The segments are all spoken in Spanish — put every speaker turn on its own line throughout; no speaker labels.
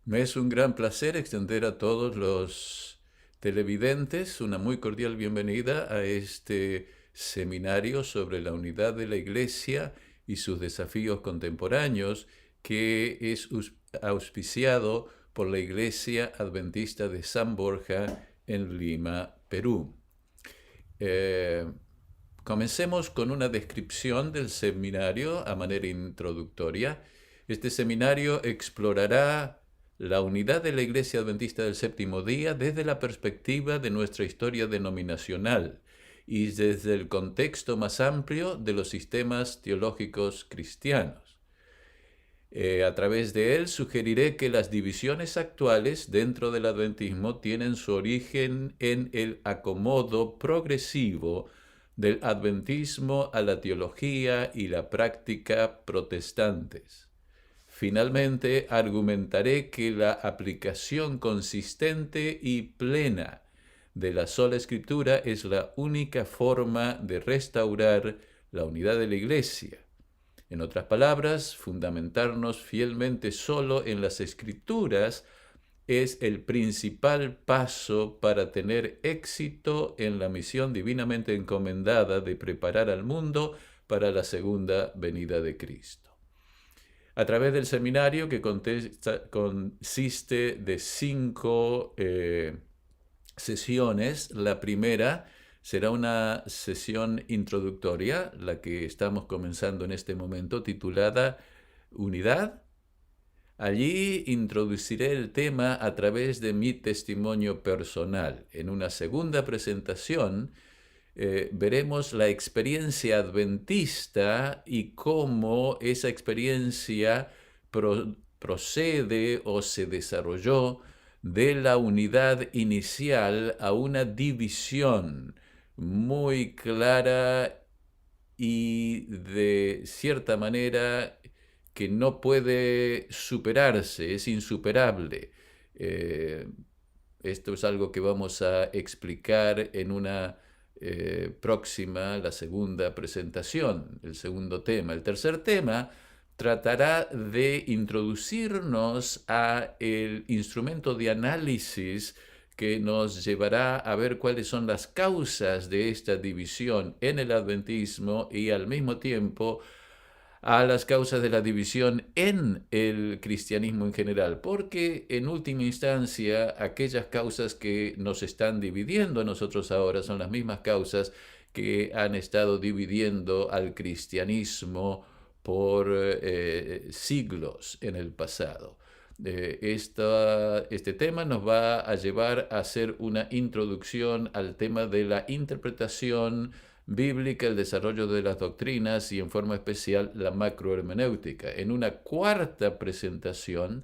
Me es un gran placer extender a todos los televidentes una muy cordial bienvenida a este seminario sobre la unidad de la Iglesia y sus desafíos contemporáneos que es auspiciado por la Iglesia Adventista de San Borja en Lima, Perú. Eh, Comencemos con una descripción del seminario a manera introductoria. Este seminario explorará la unidad de la Iglesia Adventista del Séptimo Día desde la perspectiva de nuestra historia denominacional y desde el contexto más amplio de los sistemas teológicos cristianos. A través de él sugeriré que las divisiones actuales dentro del adventismo tienen su origen en el acomodo progresivo del adventismo a la teología y la práctica protestantes. Finalmente, argumentaré que la aplicación consistente y plena de la sola escritura es la única forma de restaurar la unidad de la Iglesia. En otras palabras, fundamentarnos fielmente solo en las escrituras es el principal paso para tener éxito en la misión divinamente encomendada de preparar al mundo para la segunda venida de Cristo. A través del seminario, que consiste de 5 sesiones, la primera será una sesión introductoria, la que estamos comenzando en este momento, titulada Unidad. Allí introduciré el tema a través de mi testimonio personal. En una segunda presentación veremos la experiencia adventista y cómo esa experiencia procede o se desarrolló de la unidad inicial a una división muy clara y de cierta manera que no puede superarse, es insuperable. Eh, Esto es algo que vamos a explicar en una próxima, la segunda presentación, el segundo tema. El tercer tema tratará de introducirnos a el instrumento de análisis que nos llevará a ver cuáles son las causas de esta división en el adventismo y al mismo tiempo a las causas de la división en el cristianismo en general, porque en última instancia aquellas causas que nos están dividiendo a nosotros ahora son las mismas causas que han estado dividiendo al cristianismo por siglos en el pasado. Este tema nos va a llevar a hacer una introducción al tema de la interpretación bíblica, el desarrollo de las doctrinas y en forma especial la macrohermenéutica. En una cuarta presentación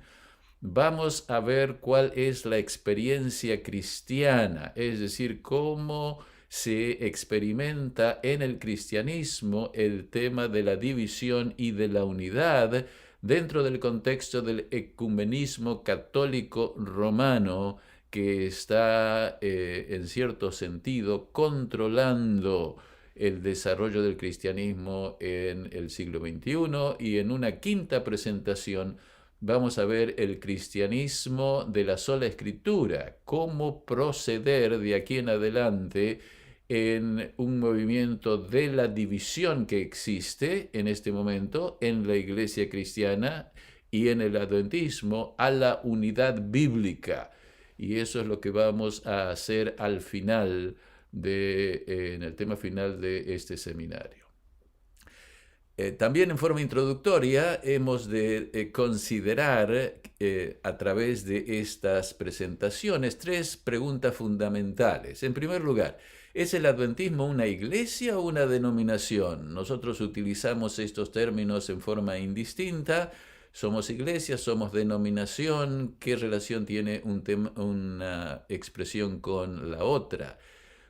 vamos a ver cuál es la experiencia cristiana, es decir, cómo se experimenta en el cristianismo el tema de la división y de la unidad dentro del contexto del ecumenismo católico romano que está en cierto sentido controlando el desarrollo del cristianismo en el siglo XXI. Y en una quinta presentación vamos a ver el cristianismo de la sola escritura, cómo proceder de aquí en adelante en un movimiento de la división que existe en este momento en la iglesia cristiana y en el adventismo a la unidad bíblica. Y eso es lo que vamos a hacer al final en el tema final de este seminario. También en forma introductoria hemos de considerar a través de estas presentaciones tres preguntas fundamentales. En primer lugar, ¿es el adventismo una iglesia o una denominación? Nosotros utilizamos estos términos en forma indistinta. Somos iglesia, somos denominación. ¿Qué relación tiene una expresión con la otra?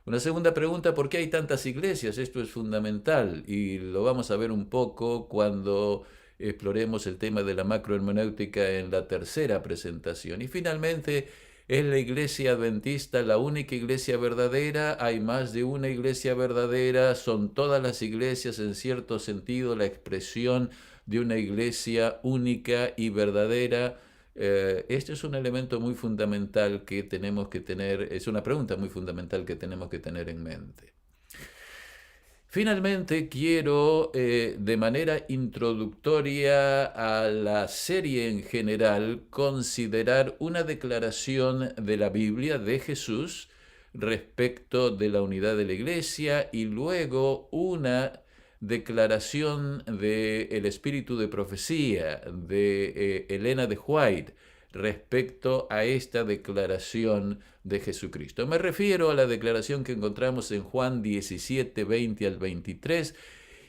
Una segunda pregunta, ¿por qué hay tantas iglesias? Esto es fundamental y lo vamos a ver un poco cuando exploremos el tema de la macrohermenéutica en la tercera presentación. Y finalmente, ¿es la iglesia adventista la única iglesia verdadera? ¿Hay más de una iglesia verdadera? ¿Son todas las iglesias en cierto sentido la expresión de una iglesia única y verdadera? Este es un elemento muy fundamental que tenemos que tener, es una pregunta muy fundamental que tenemos que tener en mente. Finalmente, quiero, de manera introductoria a la serie en general, considerar una declaración de la Biblia de Jesús respecto de la unidad de la Iglesia y luego una declaración del espíritu de profecía de Elena de White respecto a esta declaración de Jesucristo. Me refiero a la declaración que encontramos en Juan 17, 20 al 23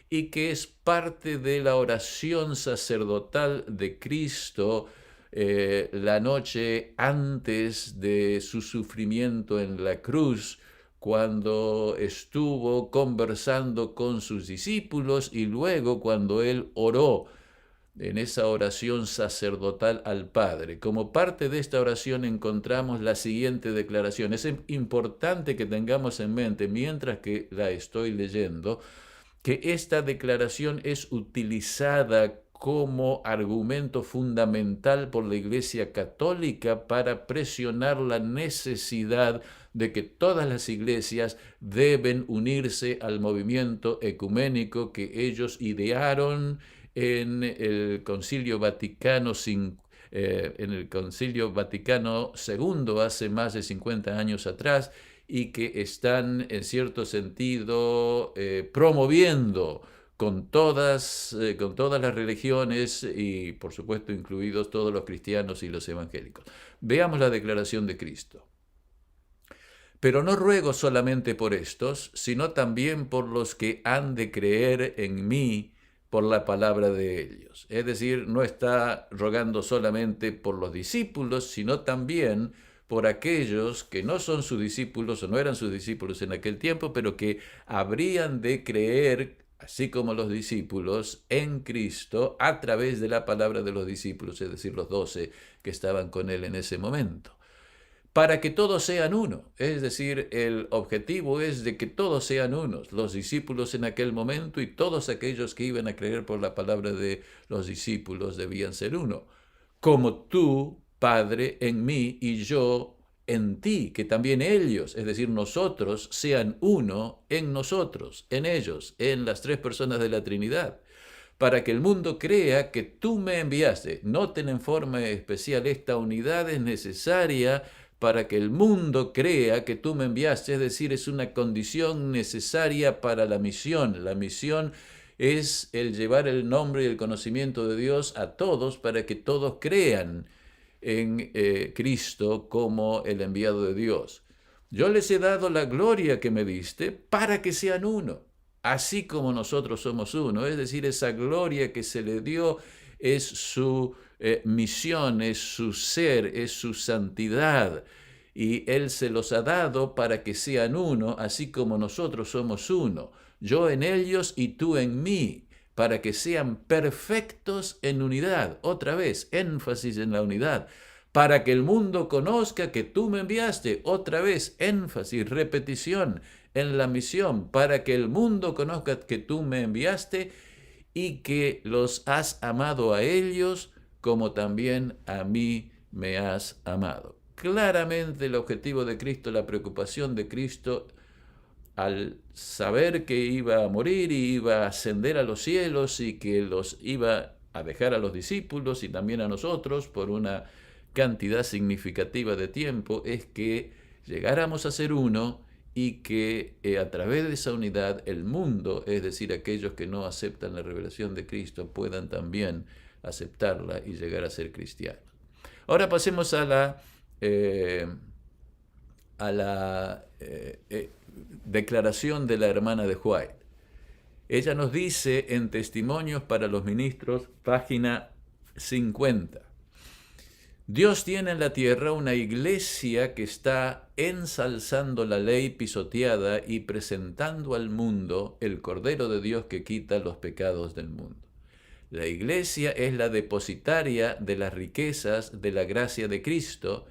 y que es parte de la oración sacerdotal de Cristo la noche antes de su sufrimiento en la cruz, cuando estuvo conversando con sus discípulos y luego cuando él oró en esa oración sacerdotal al Padre. Como parte de esta oración encontramos la siguiente declaración. Es importante que tengamos en mente, mientras que la estoy leyendo, que esta declaración es utilizada como argumento fundamental por la Iglesia Católica para presionar la necesidad de que todas las iglesias deben unirse al movimiento ecuménico que ellos idearon en el Concilio Vaticano II hace más de 50 años atrás, y que están en cierto sentido promoviendo con todas las religiones y por supuesto incluidos todos los cristianos y los evangélicos. Veamos la declaración de Cristo. Pero no ruego solamente por estos, sino también por los que han de creer en mí por la palabra de ellos. Es decir, no está rogando solamente por los discípulos, sino también por aquellos que no son sus discípulos o no eran sus discípulos en aquel tiempo, pero que habrían de creer, así como los discípulos, en Cristo a través de la palabra de los discípulos, es decir, los 12 que estaban con él en ese momento, para que todos sean uno. Es decir, el objetivo es de que todos sean unos, los discípulos en aquel momento y todos aquellos que iban a creer por la palabra de los discípulos debían ser uno. Como tú, Padre, en mí y yo en ti, que también ellos, es decir, nosotros, sean uno en nosotros, en ellos, en las tres personas de la Trinidad, para que el mundo crea que tú me enviaste. Noten en forma especial, esta unidad es necesaria para que el mundo crea que tú me enviaste, es decir, es una condición necesaria para la misión. La misión es el llevar el nombre y el conocimiento de Dios a todos para que todos crean en Cristo como el enviado de Dios. Yo les he dado la gloria que me diste para que sean uno, así como nosotros somos uno. Es decir, esa gloria que se le dio es su misión, es su ser, es su santidad. Y Él se los ha dado para que sean uno, así como nosotros somos uno. Yo en ellos y tú en mí, para que sean perfectos en unidad. Otra vez, énfasis en la unidad. Para que el mundo conozca que tú me enviaste. Otra vez, énfasis, repetición en la misión. Para que el mundo conozca que tú me enviaste y que los has amado a ellos como también a mí me has amado. Claramente el objetivo de Cristo, la preocupación de Cristo, al saber que iba a morir y iba a ascender a los cielos y que los iba a dejar a los discípulos y también a nosotros por una cantidad significativa de tiempo, es que llegáramos a ser uno y que a través de esa unidad el mundo, es decir, aquellos que no aceptan la revelación de Cristo, puedan también aceptarla y llegar a ser cristianos. Ahora pasemos a la declaración de la hermana de White. Ella nos dice en Testimonios para los Ministros, página 50. Dios tiene en la tierra una iglesia que está ensalzando la ley pisoteada y presentando al mundo el Cordero de Dios que quita los pecados del mundo. La iglesia es la depositaria de las riquezas de la gracia de Cristo,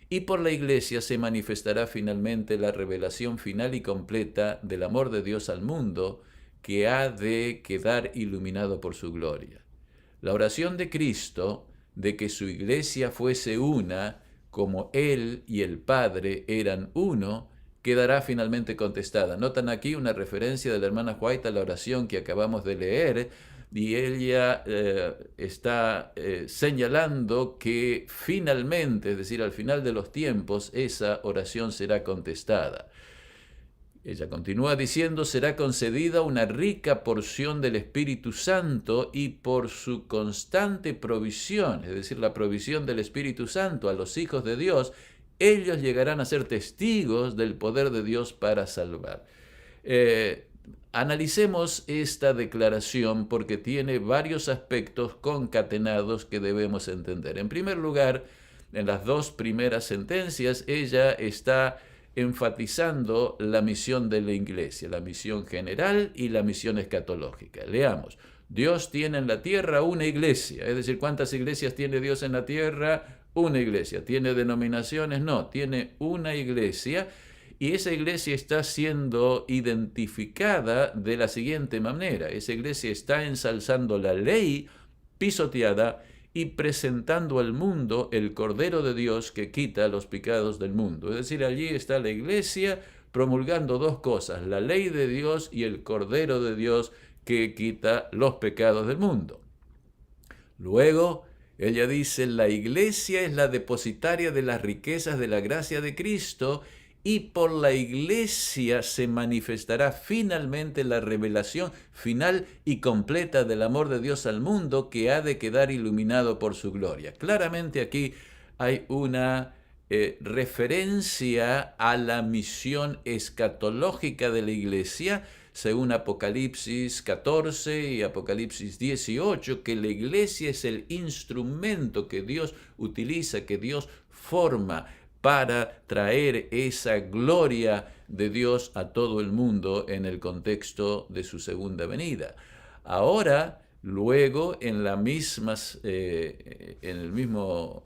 y por la iglesia se manifestará finalmente la revelación final y completa del amor de Dios al mundo, que ha de quedar iluminado por su gloria. La oración de Cristo de que su iglesia fuese una, como Él y el Padre eran uno, quedará finalmente contestada. Notan aquí una referencia de la hermana White a la oración que acabamos de leer, y ella está señalando que finalmente, es decir, al final de los tiempos, esa oración será contestada. Ella continúa diciendo, será concedida una rica porción del Espíritu Santo y por su constante provisión, es decir, la provisión del Espíritu Santo a los hijos de Dios, ellos llegarán a ser testigos del poder de Dios para salvar. Analicemos esta declaración porque tiene varios aspectos concatenados que debemos entender. En primer lugar, en las dos primeras sentencias, ella está enfatizando la misión de la iglesia, la misión general y la misión escatológica. Leamos. Dios tiene en la tierra una iglesia, es decir, ¿cuántas iglesias tiene Dios en la tierra? Una iglesia. ¿Tiene denominaciones? No, tiene una iglesia, y esa iglesia está siendo identificada de la siguiente manera. Esa iglesia está ensalzando la ley pisoteada y presentando al mundo el Cordero de Dios que quita los pecados del mundo. Es decir, allí está la iglesia promulgando dos cosas, la ley de Dios y el Cordero de Dios que quita los pecados del mundo. Luego, ella dice, la iglesia es la depositaria de las riquezas de la gracia de Cristo, y por la iglesia se manifestará finalmente la revelación final y completa del amor de Dios al mundo, que ha de quedar iluminado por su gloria. Claramente aquí hay una referencia a la misión escatológica de la iglesia, según Apocalipsis 14 y Apocalipsis 18, que la iglesia es el instrumento que Dios utiliza, que Dios forma para traer esa gloria de Dios a todo el mundo en el contexto de su segunda venida. Ahora, luego, en el mismo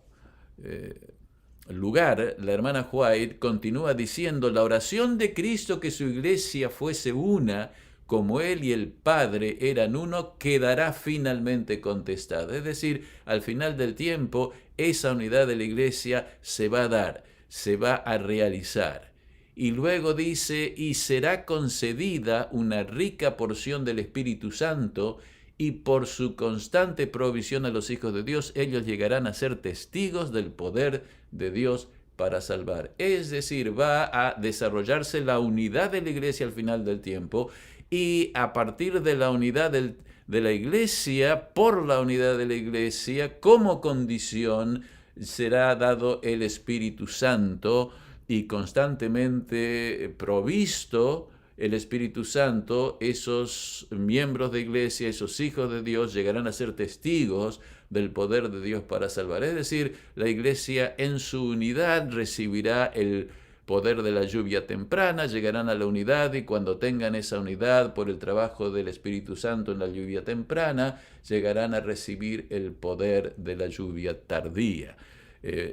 lugar, la hermana White continúa diciendo, la oración de Cristo que su iglesia fuese una, como Él y el Padre eran uno, quedará finalmente contestada. Es decir, al final del tiempo, esa unidad de la iglesia se va a dar, se va a realizar. Y luego dice, y será concedida una rica porción del Espíritu Santo, y por su constante provisión a los hijos de Dios, ellos llegarán a ser testigos del poder de Dios para salvar. Es decir, va a desarrollarse la unidad de la iglesia al final del tiempo, y a partir de la unidad de la iglesia, por la unidad de la iglesia, como condición, será dado el Espíritu Santo, y constantemente provisto el Espíritu Santo, esos miembros de iglesia, esos hijos de Dios, llegarán a ser testigos del poder de Dios para salvar. Es decir, la iglesia en su unidad recibirá el poder de la lluvia temprana, llegarán a la unidad, y cuando tengan esa unidad por el trabajo del Espíritu Santo en la lluvia temprana, llegarán a recibir el poder de la lluvia tardía.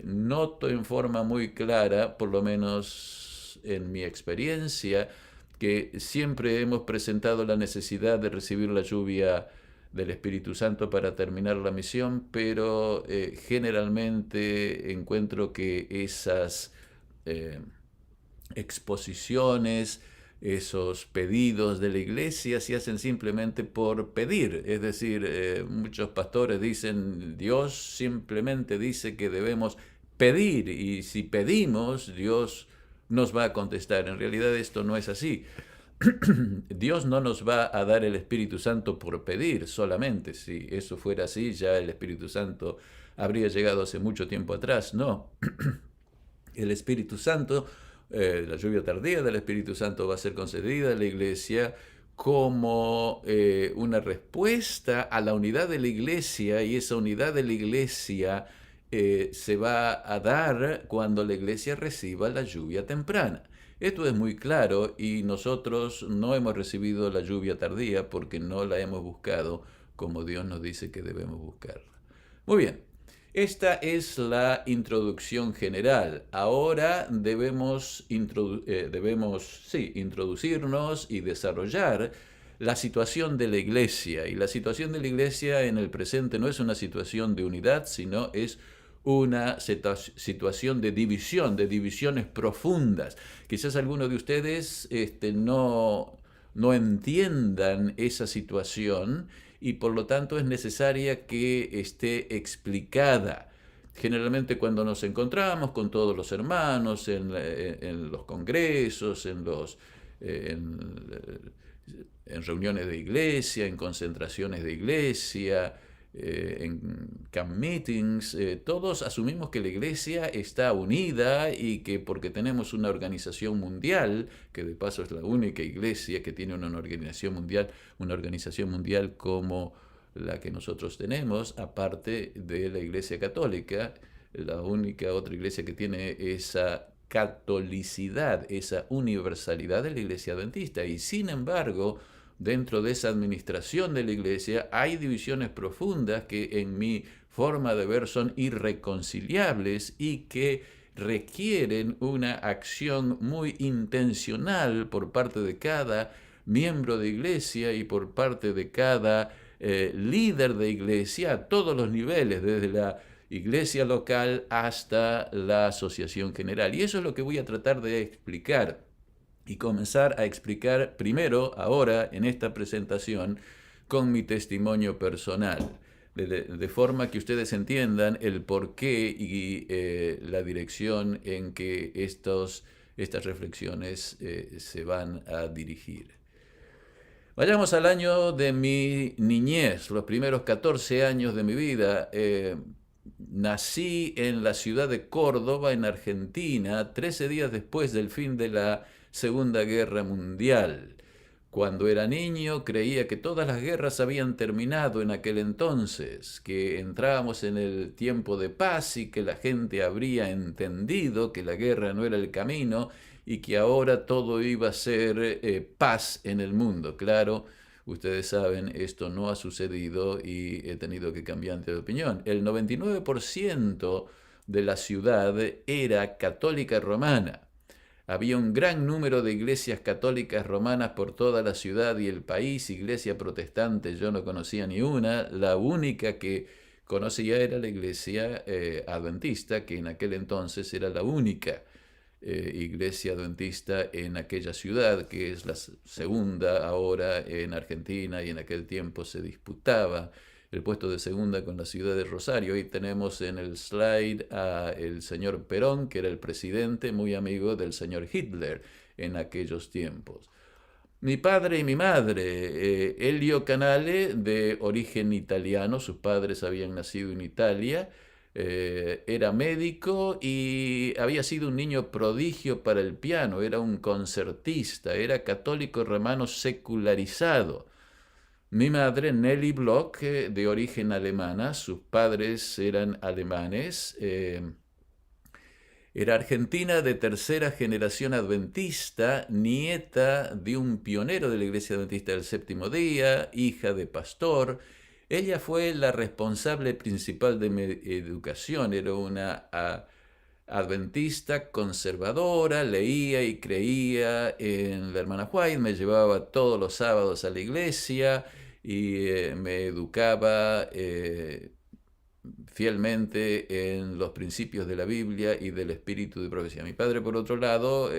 Noto en forma muy clara, por lo menos en mi experiencia, que siempre hemos presentado la necesidad de recibir la lluvia del Espíritu Santo para terminar la misión, pero generalmente encuentro que esas exposiciones, esos pedidos de la iglesia se hacen simplemente por pedir. Es decir, muchos pastores dicen, Dios simplemente dice que debemos pedir, y si pedimos, Dios nos va a contestar. En realidad esto no es así. Dios no nos va a dar el Espíritu Santo por pedir solamente. Si eso fuera así, ya el Espíritu Santo habría llegado hace mucho tiempo atrás. No. El Espíritu Santo, la lluvia tardía del Espíritu Santo va a ser concedida a la iglesia como una respuesta a la unidad de la iglesia, y esa unidad de la iglesia se va a dar cuando la iglesia reciba la lluvia temprana. Esto es muy claro, y nosotros no hemos recibido la lluvia tardía porque no la hemos buscado como Dios nos dice que debemos buscarla. Muy bien, esta es la introducción general. Ahora debemos introducirnos y desarrollar la situación de la iglesia. Y la situación de la iglesia en el presente no es una situación de unidad, sino es una situación de división, de divisiones profundas. Quizás algunos de ustedes no entiendan esa situación y por lo tanto es necesaria que esté explicada. Generalmente cuando nos encontramos con todos los hermanos en los congresos, en reuniones de iglesia, en concentraciones de iglesia, en camp meetings, todos asumimos que la iglesia está unida y que porque tenemos una organización mundial, que de paso es la única iglesia que tiene una organización mundial como la que nosotros tenemos, aparte de la Iglesia Católica, la única otra iglesia que tiene esa catolicidad, esa universalidad de la Iglesia Adventista. Y sin embargo, dentro de esa administración de la iglesia hay divisiones profundas que en mi forma de ver son irreconciliables y que requieren una acción muy intencional por parte de cada miembro de iglesia y por parte de cada líder de iglesia a todos los niveles, desde la iglesia local hasta la asociación general. Y eso es lo que voy a tratar de explicar y comenzar a explicar primero, ahora, en esta presentación, con mi testimonio personal, de forma que ustedes entiendan el porqué y la dirección en que estas reflexiones se van a dirigir. Vayamos al año de mi niñez, los primeros 14 años de mi vida. Nací en la ciudad de Córdoba, en Argentina, 13 días después del fin de la Segunda Guerra Mundial. Cuando era niño creía que todas las guerras habían terminado en aquel entonces, que entrábamos en el tiempo de paz y que la gente habría entendido que la guerra no era el camino y que ahora todo iba a ser paz en el mundo. Claro, ustedes saben, esto no ha sucedido y he tenido que cambiar de opinión. El 99% de la ciudad era católica romana. Había un gran número de iglesias católicas romanas por toda la ciudad y el país. Iglesia protestante yo no conocía ni una. La única que conocía era la iglesia adventista, que en aquel entonces era la única iglesia adventista en aquella ciudad, que es la segunda ahora en Argentina, y en aquel tiempo se disputaba el puesto de segunda con la ciudad de Rosario. Hoy tenemos en el slide al señor Perón, que era el presidente, muy amigo del señor Hitler en aquellos tiempos. Mi padre y mi madre, Elio Canale, de origen italiano, sus padres habían nacido en Italia, era médico y había sido un niño prodigio para el piano, era un concertista, era católico romano secularizado. Mi madre, Nelly Bloch, de origen alemana, sus padres eran alemanes, era argentina de tercera generación adventista, nieta de un pionero de la Iglesia Adventista del Séptimo Día, hija de pastor. Ella fue la responsable principal de mi educación, era una adventista conservadora, leía y creía en la hermana White, me llevaba todos los sábados a la iglesia y me educaba fielmente en los principios de la Biblia y del espíritu de profecía. Mi padre, por otro lado,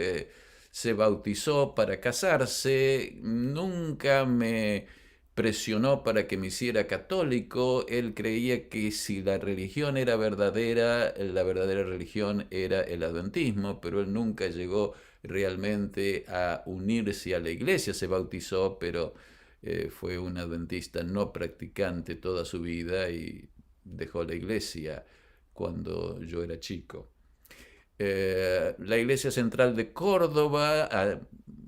se bautizó para casarse, nunca me presionó para que me hiciera católico. Él creía que si la religión era verdadera, la verdadera religión era el adventismo, pero él nunca llegó realmente a unirse a la iglesia. Se bautizó, pero fue un adventista no practicante toda su vida y dejó la iglesia cuando yo era chico. La iglesia central de Córdoba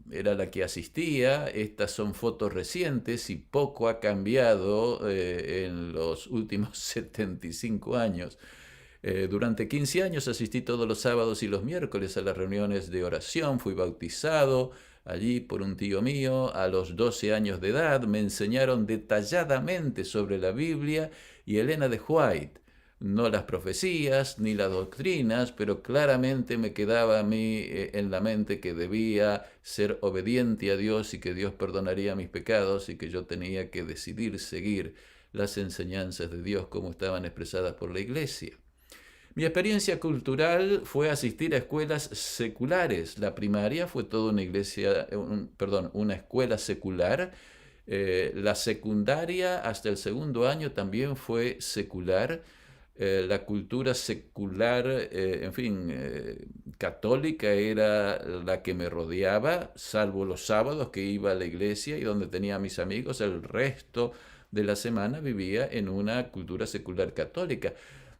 era la que asistía. Estas son fotos recientes y poco ha cambiado en los últimos 75 años. Durante 15 años asistí todos los sábados y los miércoles a las reuniones de oración. Fui bautizado allí por un tío mío. A los 12 años de edad me enseñaron detalladamente sobre la Biblia y Elena de White. no las profecías ni las doctrinas, pero claramente me quedaba a mí en la mente que debía ser obediente a Dios y que Dios perdonaría mis pecados y que yo tenía que decidir seguir las enseñanzas de Dios como estaban expresadas por la Iglesia. Mi experiencia cultural fue asistir a escuelas seculares. La primaria fue toda una una escuela secular. La secundaria hasta el segundo año también fue secular. La cultura secular, católica era la que me rodeaba, salvo los sábados que iba a la iglesia y donde tenía a mis amigos. El resto de la semana vivía en una cultura secular católica.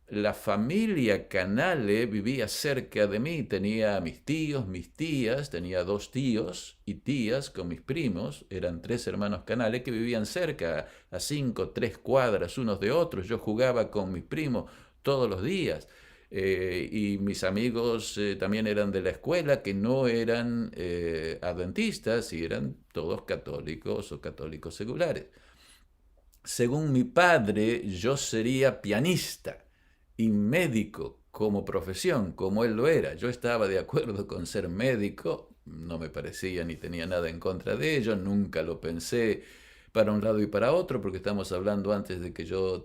La familia Canale vivía cerca de mí, tenía a mis tíos, mis tías, tenía 2 tíos y tías con mis primos, eran 3 hermanos Canale que vivían cerca, a 5, 3 cuadras unos de otros. Yo jugaba con mis primos todos los días. Y mis amigos también eran de la escuela, que no eran adventistas y eran todos católicos o católicos seculares. Según mi padre, yo sería pianista y médico como profesión, como él lo era. Yo estaba de acuerdo con ser médico, no me parecía ni tenía nada en contra de ello, nunca lo pensé para un lado y para otro, porque estamos hablando antes de que yo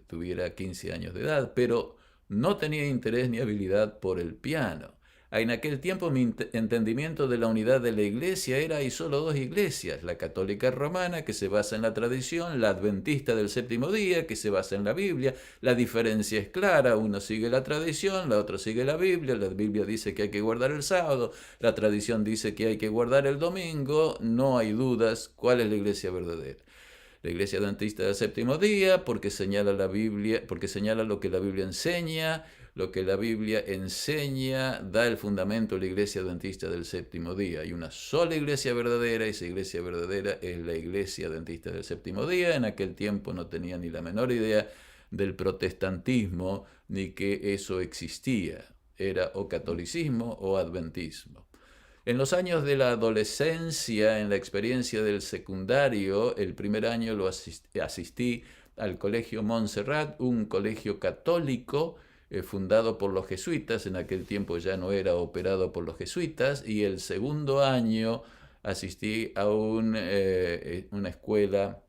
tuviera 15 años de edad, pero no tenía interés ni habilidad por el piano. En aquel tiempo mi entendimiento de la unidad de la iglesia era hay solo 2 iglesias, la católica romana que se basa en la tradición, la adventista del séptimo día que se basa en la Biblia. La diferencia es clara, uno sigue la tradición, la otra sigue la Biblia dice que hay que guardar el sábado, la tradición dice que hay que guardar el domingo, no hay dudas cuál es la iglesia verdadera. La iglesia adventista del séptimo día porque señala la Biblia, porque señala lo que la Biblia enseña. Lo que la Biblia enseña da el fundamento a la iglesia adventista del séptimo día. Hay una sola iglesia verdadera, y esa iglesia verdadera es la iglesia adventista del séptimo día. En aquel tiempo no tenía ni la menor idea del protestantismo ni que eso existía. Era o catolicismo o adventismo. En los años de la adolescencia, en la experiencia del secundario, el primer año lo asistí al Colegio Montserrat, un colegio católico fundado por los jesuitas. En aquel tiempo ya no era operado por los jesuitas. Y el segundo año asistí a una escuela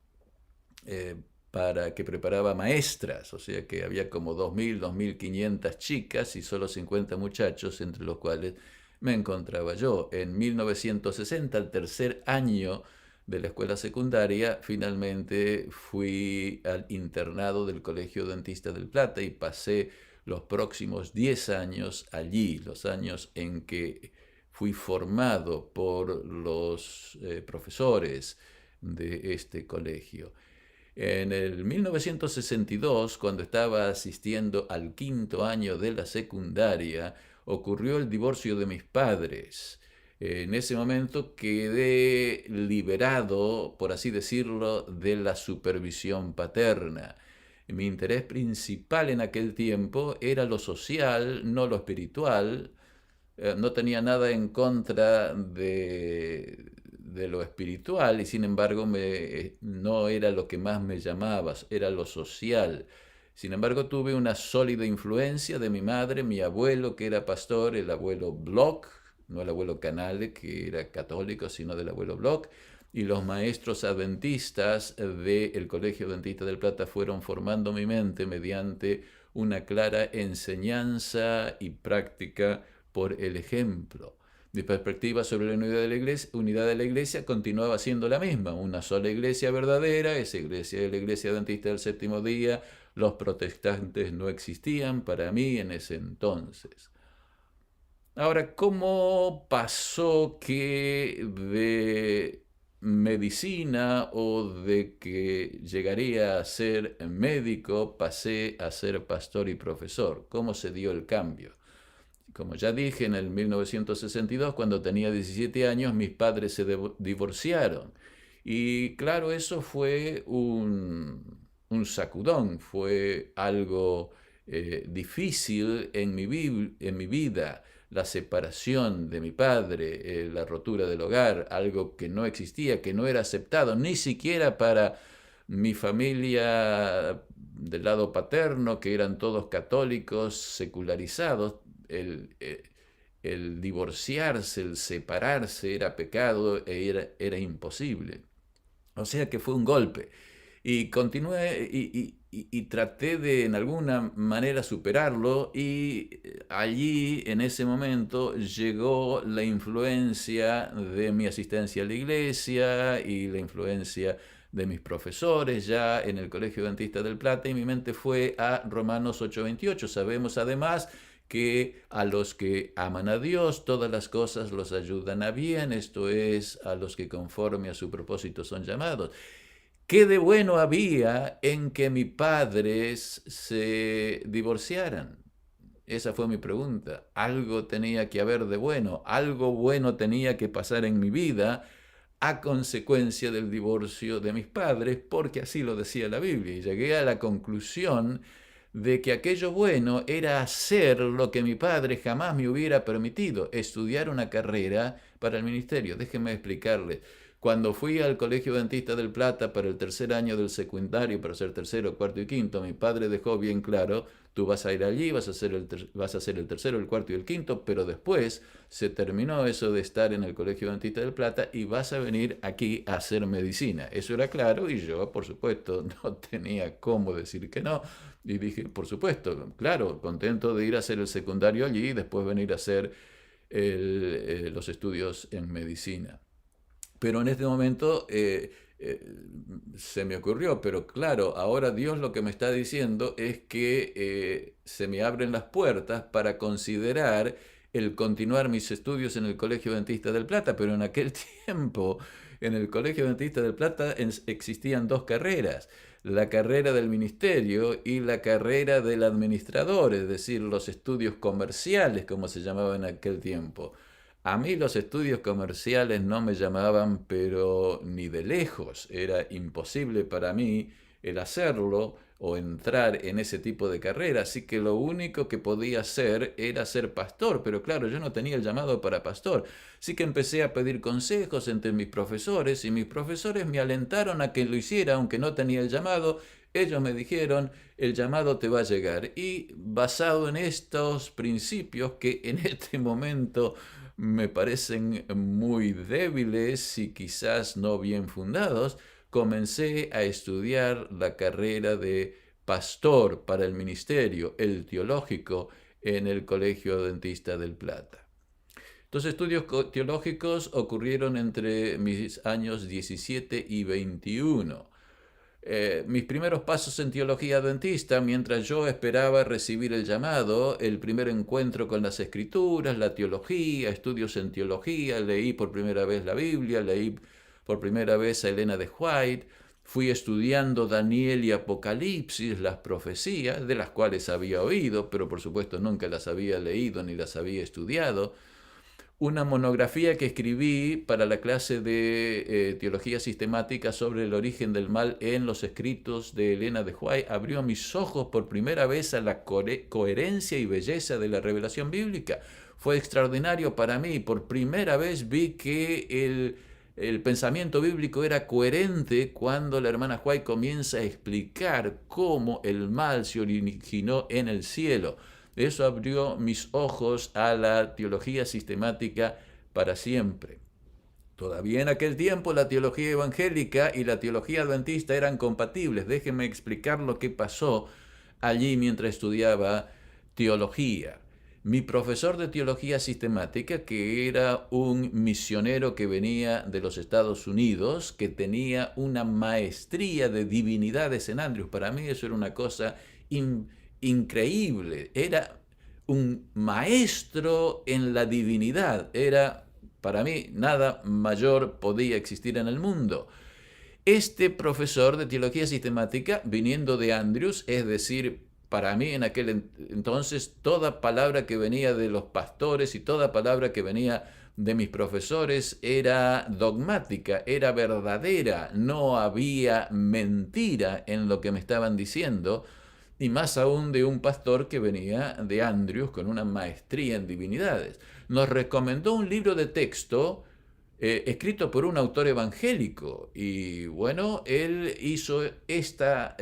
que preparaba maestras, o sea que había como 2.000, 2.500 chicas y solo 50 muchachos, entre los cuales me encontraba yo. En 1960, al tercer año de la escuela secundaria, finalmente fui al internado del Colegio Dentista del Plata y pasé los próximos 10 años allí, los años en que fui formado por los profesores de este colegio. En el 1962, cuando estaba asistiendo al 5.º año de la secundaria, ocurrió el divorcio de mis padres. En ese momento quedé liberado, por así decirlo, de la supervisión paterna. Mi interés principal en aquel tiempo era lo social, no lo espiritual. No tenía nada en contra de lo espiritual y sin embargo no era lo que más me llamaba, era lo social. Sin embargo, tuve una sólida influencia de mi madre, mi abuelo que era pastor, el abuelo Bloch, no el abuelo Canale que era católico, sino del abuelo Bloch, y los maestros adventistas del Colegio Adventista del Plata fueron formando mi mente mediante una clara enseñanza y práctica por el ejemplo. Mi perspectiva sobre la unidad de la iglesia continuaba siendo la misma, una sola iglesia verdadera, esa iglesia es la iglesia adventista del séptimo día. Los protestantes no existían para mí en ese entonces. Ahora, ¿cómo pasó que de medicina o de que llegaría a ser médico pasé a ser pastor y profesor? ¿Cómo se dio el cambio? Como ya dije, en el 1962, cuando tenía 17 años, mis padres se divorciaron. Y claro, eso fue un sacudón, fue algo difícil en mi vida, la separación de mi padre, la rotura del hogar, algo que no existía, que no era aceptado, ni siquiera para mi familia del lado paterno, que eran todos católicos secularizados, el divorciarse, el separarse era pecado era imposible. O sea que fue un golpe. Y continué y traté de en alguna manera superarlo y allí en ese momento llegó la influencia de mi asistencia a la iglesia y la influencia de mis profesores ya en el Colegio Adventista del Plata, y mi mente fue a Romanos 8:28. Sabemos además que a los que aman a Dios todas las cosas los ayudan a bien, esto es, a los que conforme a su propósito son llamados. ¿Qué de bueno había en que mis padres se divorciaran? Esa fue mi pregunta. Algo tenía que haber de bueno, algo bueno tenía que pasar en mi vida a consecuencia del divorcio de mis padres, porque así lo decía la Biblia. Y llegué a la conclusión de que aquello bueno era hacer lo que mi padre jamás me hubiera permitido, estudiar una carrera para el ministerio. Déjenme explicarles. Cuando fui al Colegio Adventista del Plata para el tercer año del secundario, para ser tercero, cuarto y quinto, mi padre dejó bien claro: tú vas a ir allí, vas a hacer el tercero, el cuarto y el quinto, pero después se terminó eso de estar en el Colegio Adventista del Plata y vas a venir aquí a hacer medicina. Eso era claro y yo, por supuesto, no tenía cómo decir que no. Y dije, por supuesto, claro, contento de ir a hacer el secundario allí y después venir a hacer los estudios en medicina. Pero en este momento se me ocurrió, pero claro, ahora Dios lo que me está diciendo es que se me abren las puertas para considerar el continuar mis estudios en el Colegio Adventista del Plata, pero en aquel tiempo en el Colegio Adventista del Plata existían dos carreras: la carrera del ministerio y la carrera del administrador, es decir, los estudios comerciales, como se llamaba en aquel tiempo. A mí los estudios comerciales no me llamaban, pero ni de lejos. Era imposible para mí el hacerlo o entrar en ese tipo de carrera. Así que lo único que podía hacer era ser pastor. Pero claro, yo no tenía el llamado para pastor. Así que empecé a pedir consejos entre mis profesores y mis profesores me alentaron a que lo hiciera, aunque no tenía el llamado. Ellos me dijeron, el llamado te va a llegar. Y basado en estos principios que en este momento me parecen muy débiles y quizás no bien fundados, comencé a estudiar la carrera de pastor para el ministerio, el teológico, en el Colegio Adventista del Plata. Los estudios teológicos ocurrieron entre mis años 17 y 21. Mis primeros pasos en teología adventista, mientras yo esperaba recibir el llamado, el primer encuentro con las escrituras, la teología, estudios en teología, leí por primera vez la Biblia, leí por primera vez a Elena de White, fui estudiando Daniel y Apocalipsis, las profecías, de las cuales había oído, pero por supuesto nunca las había leído ni las había estudiado. Una monografía que escribí para la clase de teología sistemática sobre el origen del mal en los escritos de Elena de White abrió mis ojos por primera vez a la coherencia y belleza de la revelación bíblica. Fue extraordinario para mí. Por primera vez vi que el pensamiento bíblico era coherente cuando la hermana White comienza a explicar cómo el mal se originó en el cielo. Eso abrió mis ojos a la teología sistemática para siempre. Todavía en aquel tiempo la teología evangélica y la teología adventista eran compatibles. Déjenme explicar lo que pasó allí mientras estudiaba teología. Mi profesor de teología sistemática, que era un misionero que venía de los Estados Unidos, que tenía una maestría de divinidades en Andrews, para mí eso era una cosa increíble, era un maestro en la divinidad, era, para mí, nada mayor podía existir en el mundo. Este profesor de teología sistemática, viniendo de Andrews, es decir, para mí en aquel entonces, toda palabra que venía de los pastores y toda palabra que venía de mis profesores era dogmática, era verdadera, no había mentira en lo que me estaban diciendo, y más aún de un pastor que venía de Andrews con una maestría en divinidades. Nos recomendó un libro de texto escrito por un autor evangélico. Y bueno, él hizo esta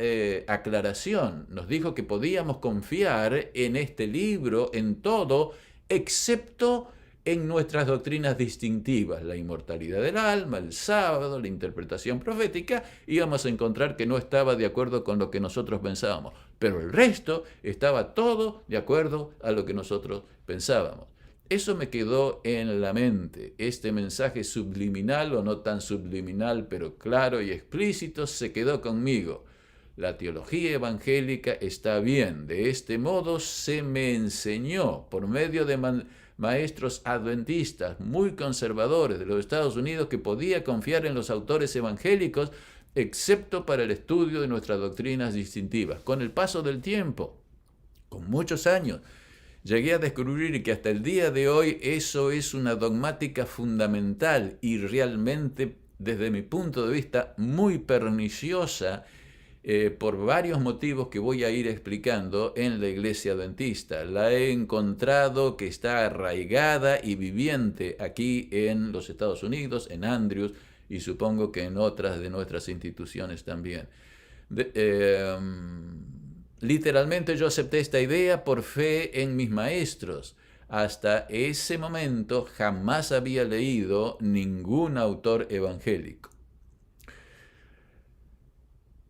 aclaración. Nos dijo que podíamos confiar en este libro, en todo, excepto en nuestras doctrinas distintivas, la inmortalidad del alma, el sábado, la interpretación profética, íbamos a encontrar que no estaba de acuerdo con lo que nosotros pensábamos, pero el resto estaba todo de acuerdo a lo que nosotros pensábamos. Eso me quedó en la mente. Este mensaje subliminal o no tan subliminal, pero claro y explícito, se quedó conmigo. La teología evangélica está bien. De este modo se me enseñó por medio de maestros adventistas muy conservadores de los Estados Unidos que podía confiar en los autores evangélicos, excepto para el estudio de nuestras doctrinas distintivas. Con el paso del tiempo, con muchos años, llegué a descubrir que hasta el día de hoy eso es una dogmática fundamental y realmente, desde mi punto de vista, muy perniciosa por varios motivos que voy a ir explicando en la Iglesia Adventista. La he encontrado que está arraigada y viviente aquí en los Estados Unidos, en Andrews, y supongo que en otras de nuestras instituciones también. Literalmente yo acepté esta idea por fe en mis maestros. Hasta ese momento jamás había leído ningún autor evangélico.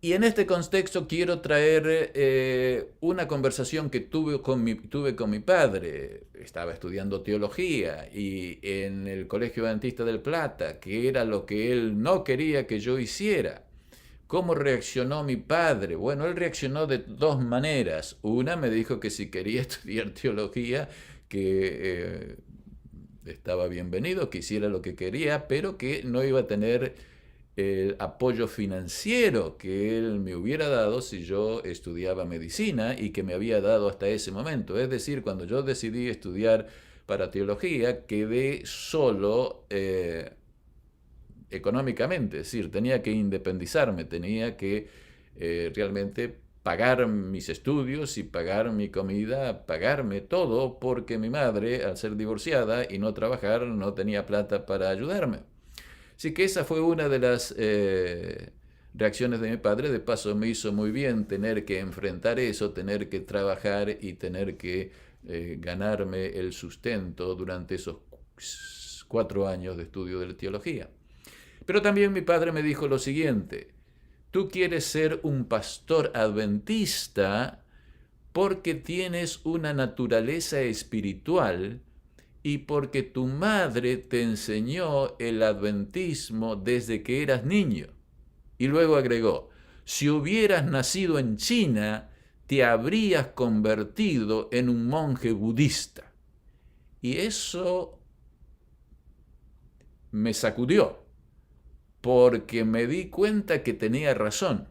Y en este contexto quiero traer una conversación que tuve con mi padre. Estaba estudiando teología y en el Colegio Adventista del Plata, que era lo que él no quería que yo hiciera. ¿Cómo reaccionó mi padre? Bueno, él reaccionó de dos maneras. Una, me dijo que si quería estudiar teología, que estaba bienvenido, que hiciera lo que quería, pero que no iba a tener el apoyo financiero que él me hubiera dado si yo estudiaba medicina y que me había dado hasta ese momento. Es decir, cuando yo decidí estudiar para teología, quedé solo económicamente, es decir, tenía que independizarme, tenía que realmente pagar mis estudios y pagar mi comida, pagarme todo, porque mi madre, al ser divorciada y no trabajar, no tenía plata para ayudarme. Así que esa fue una de las reacciones de mi padre. De paso me hizo muy bien tener que enfrentar eso, tener que trabajar y tener que ganarme el sustento durante esos 4 años de estudio de la teología. Pero también mi padre me dijo lo siguiente: tú quieres ser un pastor adventista porque tienes una naturaleza espiritual y porque tu madre te enseñó el adventismo desde que eras niño. Y luego agregó: si hubieras nacido en China, te habrías convertido en un monje budista. Y eso me sacudió, porque me di cuenta que tenía razón.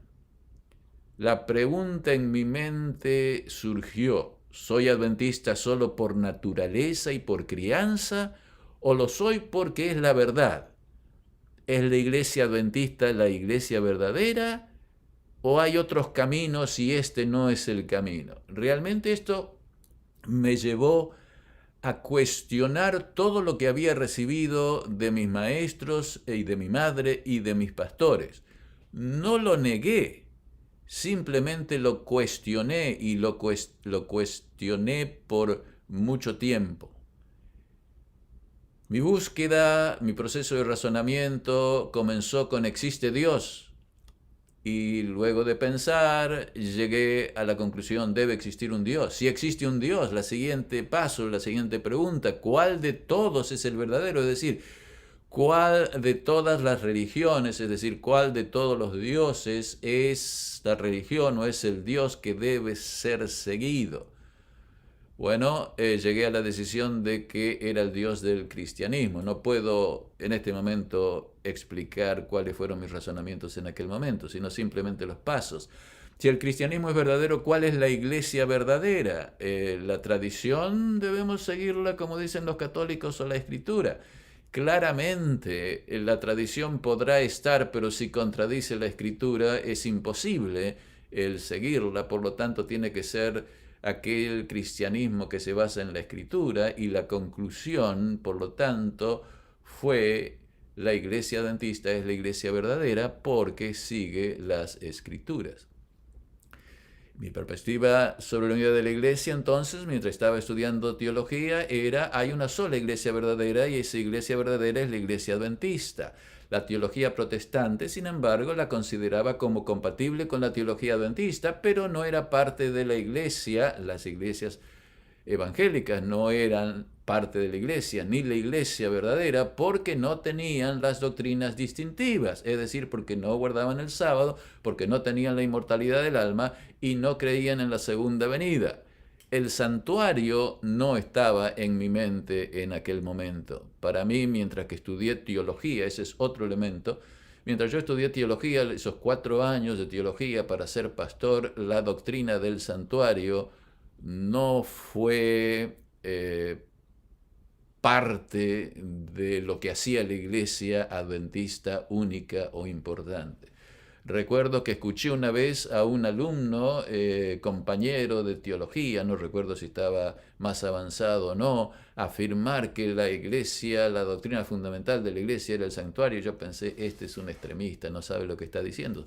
La pregunta en mi mente surgió: ¿soy adventista solo por naturaleza y por crianza, o lo soy porque es la verdad? ¿Es la iglesia adventista la iglesia verdadera, o hay otros caminos y este no es el camino? Realmente esto me llevó a cuestionar todo lo que había recibido de mis maestros y de mi madre y de mis pastores. No lo negué, simplemente lo cuestioné y lo cuestioné por mucho tiempo. Mi búsqueda, mi proceso de razonamiento comenzó con ¿existe Dios? Y luego de pensar, llegué a la conclusión: debe existir un Dios. Si existe un Dios, la siguiente paso, la siguiente pregunta: ¿cuál de todos es el verdadero? Es decir, ¿cuál de todas las religiones, es decir, cuál de todos los dioses es la religión o es el Dios que debe ser seguido? Bueno, llegué a la decisión de que era el Dios del cristianismo. No puedo en este momento explicar cuáles fueron mis razonamientos en aquel momento, sino simplemente los pasos. Si el cristianismo es verdadero, ¿cuál es la iglesia verdadera? ¿La tradición debemos seguirla como dicen los católicos o la escritura? Claramente la tradición podrá estar, pero si contradice la escritura es imposible el seguirla, por lo tanto tiene que ser aquel cristianismo que se basa en la escritura, y la conclusión, por lo tanto, fue la iglesia adventista es la iglesia verdadera porque sigue las escrituras. Mi perspectiva sobre la unidad de la iglesia, entonces, mientras estaba estudiando teología, hay una sola iglesia verdadera y esa iglesia verdadera es la iglesia adventista. La teología protestante, sin embargo, la consideraba como compatible con la teología adventista, pero no era parte de la iglesia. Las iglesias evangélicas no eran parte de la iglesia, ni la iglesia verdadera, porque no tenían las doctrinas distintivas, es decir, porque no guardaban el sábado, porque no tenían la inmortalidad del alma y no creían en la segunda venida. El santuario no estaba en mi mente en aquel momento. Para mí, mientras que estudié teología, ese es otro elemento, mientras yo estudié teología, esos 4 años de teología para ser pastor, la doctrina del santuario no fue parte de lo que hacía la iglesia adventista única o importante. Recuerdo que escuché una vez a un alumno, compañero de teología, no recuerdo si estaba más avanzado o no, afirmar que la iglesia, la doctrina fundamental de la iglesia era el santuario. Yo pensé, este es un extremista, no sabe lo que está diciendo.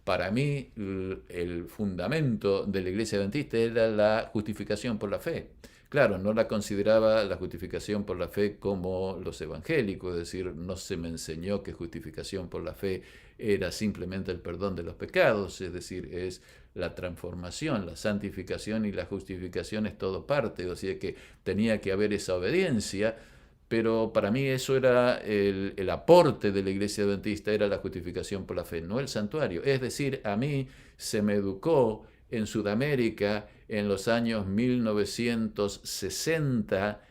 Para mí, el fundamento de la iglesia adventista era la justificación por la fe. Claro, no la consideraba la justificación por la fe como los evangélicos, es decir, no se me enseñó que justificación por la fe era simplemente el perdón de los pecados, es decir, es la transformación, la santificación y la justificación es todo parte, o sea que tenía que haber esa obediencia, pero para mí eso era el aporte de la iglesia adventista, era la justificación por la fe, no el santuario. Es decir, a mí se me educó en Sudamérica en los años 1960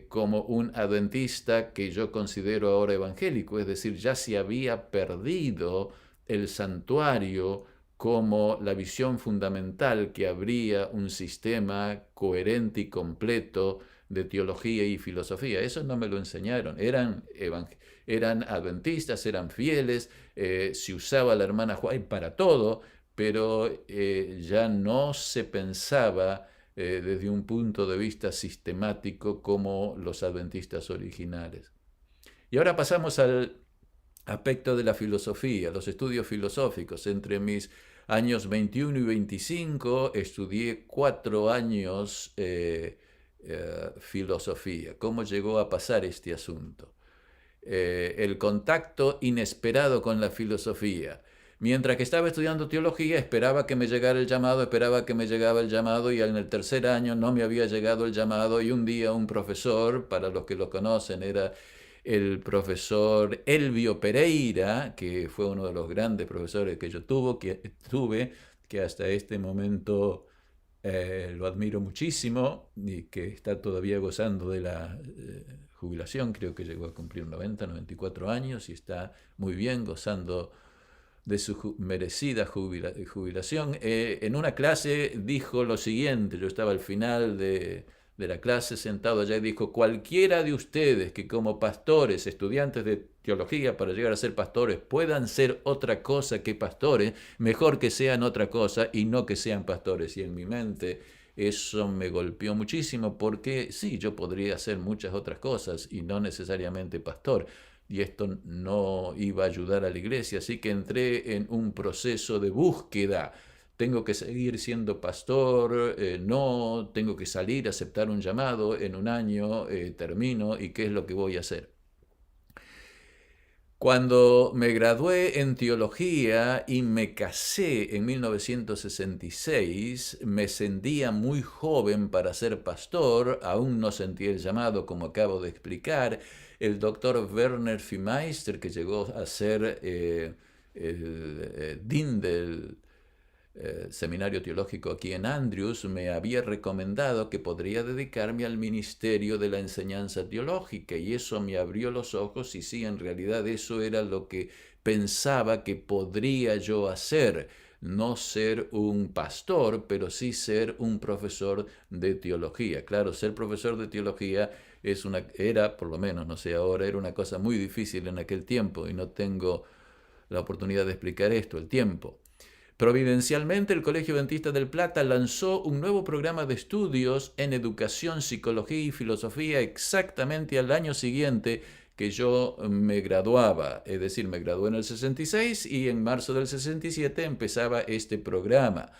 como un adventista que yo considero ahora evangélico, es decir, ya se había perdido el santuario como la visión fundamental que habría un sistema coherente y completo de teología y filosofía. Eso no me lo enseñaron. Eran adventistas, eran fieles, se usaba la hermana White para todo, pero ya no se pensaba desde un punto de vista sistemático como los adventistas originales. Y ahora pasamos al aspecto de la filosofía, los estudios filosóficos. Entre mis años 21 y 25 estudié 4 años filosofía. ¿Cómo llegó a pasar este asunto? El contacto inesperado con la filosofía. Mientras que estaba estudiando teología, esperaba que me llegara el llamado, esperaba que me llegaba el llamado, y en el tercer año no me había llegado el llamado, y un día un profesor, para los que lo conocen, era el profesor Elvio Pereira, que fue uno de los grandes profesores que yo tuve, que hasta este momento lo admiro muchísimo y que está todavía gozando de la jubilación. Creo que llegó a cumplir 90, 94 años y está muy bien gozando de su merecida jubilación. En una clase dijo lo siguiente, yo estaba al final de la clase sentado allá y dijo: cualquiera de ustedes que como pastores, estudiantes de teología para llegar a ser pastores, puedan ser otra cosa que pastores, mejor que sean otra cosa y no que sean pastores. Y en mi mente eso me golpeó muchísimo, porque sí, yo podría hacer muchas otras cosas y no necesariamente pastor, y esto no iba a ayudar a la iglesia, así que entré en un proceso de búsqueda. Tengo que seguir siendo pastor, no, tengo que salir, aceptar un llamado, en un año termino, y qué es lo que voy a hacer. Cuando me gradué en teología y me casé en 1966, me sentía muy joven para ser pastor, aún no sentía el llamado, como acabo de explicar. El doctor Werner Fiemeister, que llegó a ser el dean del seminario teológico aquí en Andrews, me había recomendado que podría dedicarme al ministerio de la enseñanza teológica, y eso me abrió los ojos, y sí, en realidad eso era lo que pensaba que podría yo hacer. No ser un pastor, pero sí ser un profesor de teología. Claro, ser profesor de teología era, por lo menos, no sé ahora, era una cosa muy difícil en aquel tiempo, y no tengo la oportunidad de explicar esto, el tiempo. Providencialmente, el Colegio Adventista del Plata lanzó un nuevo programa de estudios en educación, psicología y filosofía exactamente al año siguiente que yo me graduaba, es decir, me gradué en el 66 y en marzo del 67 empezaba este programa.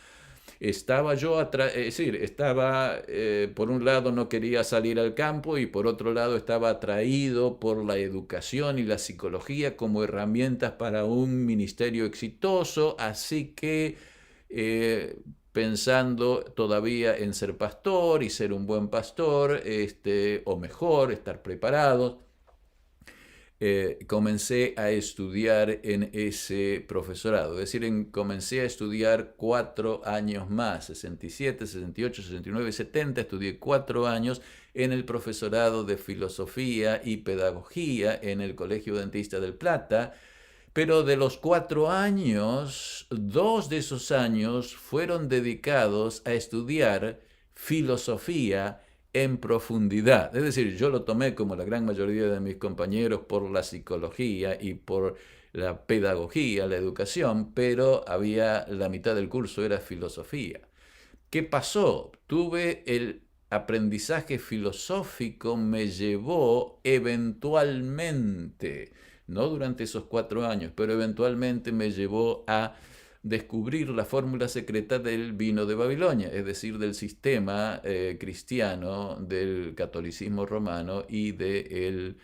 Estaba yo, es decir, por un lado no quería salir al campo y por otro lado estaba atraído por la educación y la psicología como herramientas para un ministerio exitoso, así que pensando todavía en ser pastor y ser un buen pastor, o mejor, estar preparados, comencé a estudiar en ese profesorado. Es decir, comencé a estudiar 4 años más, 67, 68, 69, 70, estudié 4 años en el profesorado de filosofía y pedagogía en el Colegio Dentista del Plata, pero de los 4 años, 2 de esos años fueron dedicados a estudiar filosofía en profundidad. Es decir, yo lo tomé como la gran mayoría de mis compañeros por la psicología y por la pedagogía, la educación, pero había la mitad del curso era filosofía. ¿Qué pasó? Tuve el aprendizaje filosófico, me llevó eventualmente, no durante esos 4 años, pero eventualmente me llevó a descubrir la fórmula secreta del vino de Babilonia, es decir, del sistema cristiano, del catolicismo romano y del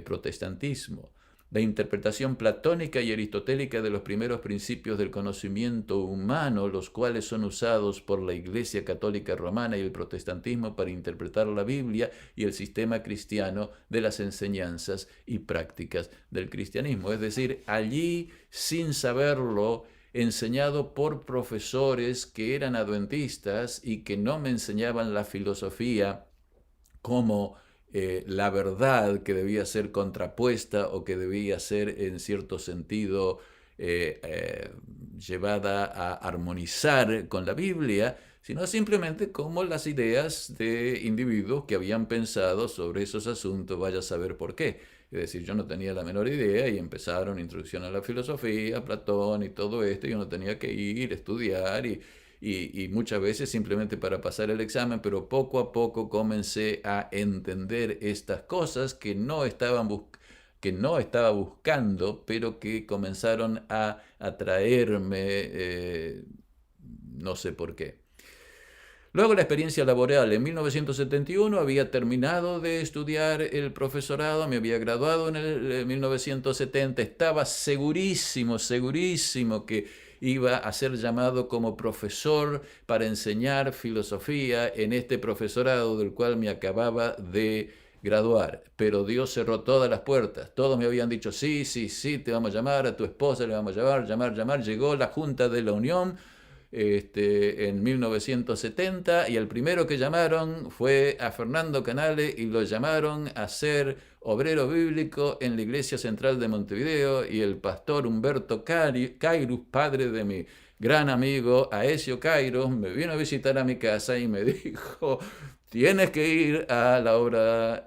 protestantismo. La interpretación platónica y aristotélica de los primeros principios del conocimiento humano, los cuales son usados por la Iglesia Católica Romana y el protestantismo para interpretar la Biblia y el sistema cristiano de las enseñanzas y prácticas del cristianismo. Es decir, allí, sin saberlo, enseñado por profesores que eran adventistas y que no me enseñaban la filosofía como la verdad que debía ser contrapuesta o que debía ser en cierto sentido llevada a armonizar con la Biblia, sino simplemente como las ideas de individuos que habían pensado sobre esos asuntos, vaya a saber por qué. Es decir, yo no tenía la menor idea y empezaron introducción a la filosofía, Platón y todo esto, y uno tenía que ir, estudiar y muchas veces simplemente para pasar el examen, pero poco a poco comencé a entender estas cosas que no estaba buscando, pero que comenzaron a atraerme, no sé por qué. Luego la experiencia laboral. En 1971 había terminado de estudiar el profesorado, me había graduado en el 1970, estaba segurísimo que iba a ser llamado como profesor para enseñar filosofía en este profesorado del cual me acababa de graduar. Pero Dios cerró todas las puertas. Todos me habían dicho, sí, te vamos a llamar, a tu esposa le vamos a llamar. Llegó la Junta de la Unión en 1970 y el primero que llamaron fue a Fernando Canale y lo llamaron a ser obrero bíblico en la Iglesia Central de Montevideo, y el pastor Humberto Cairus, padre de mi gran amigo Aesio Cairus, me vino a visitar a mi casa y me dijo: tienes que ir a la obra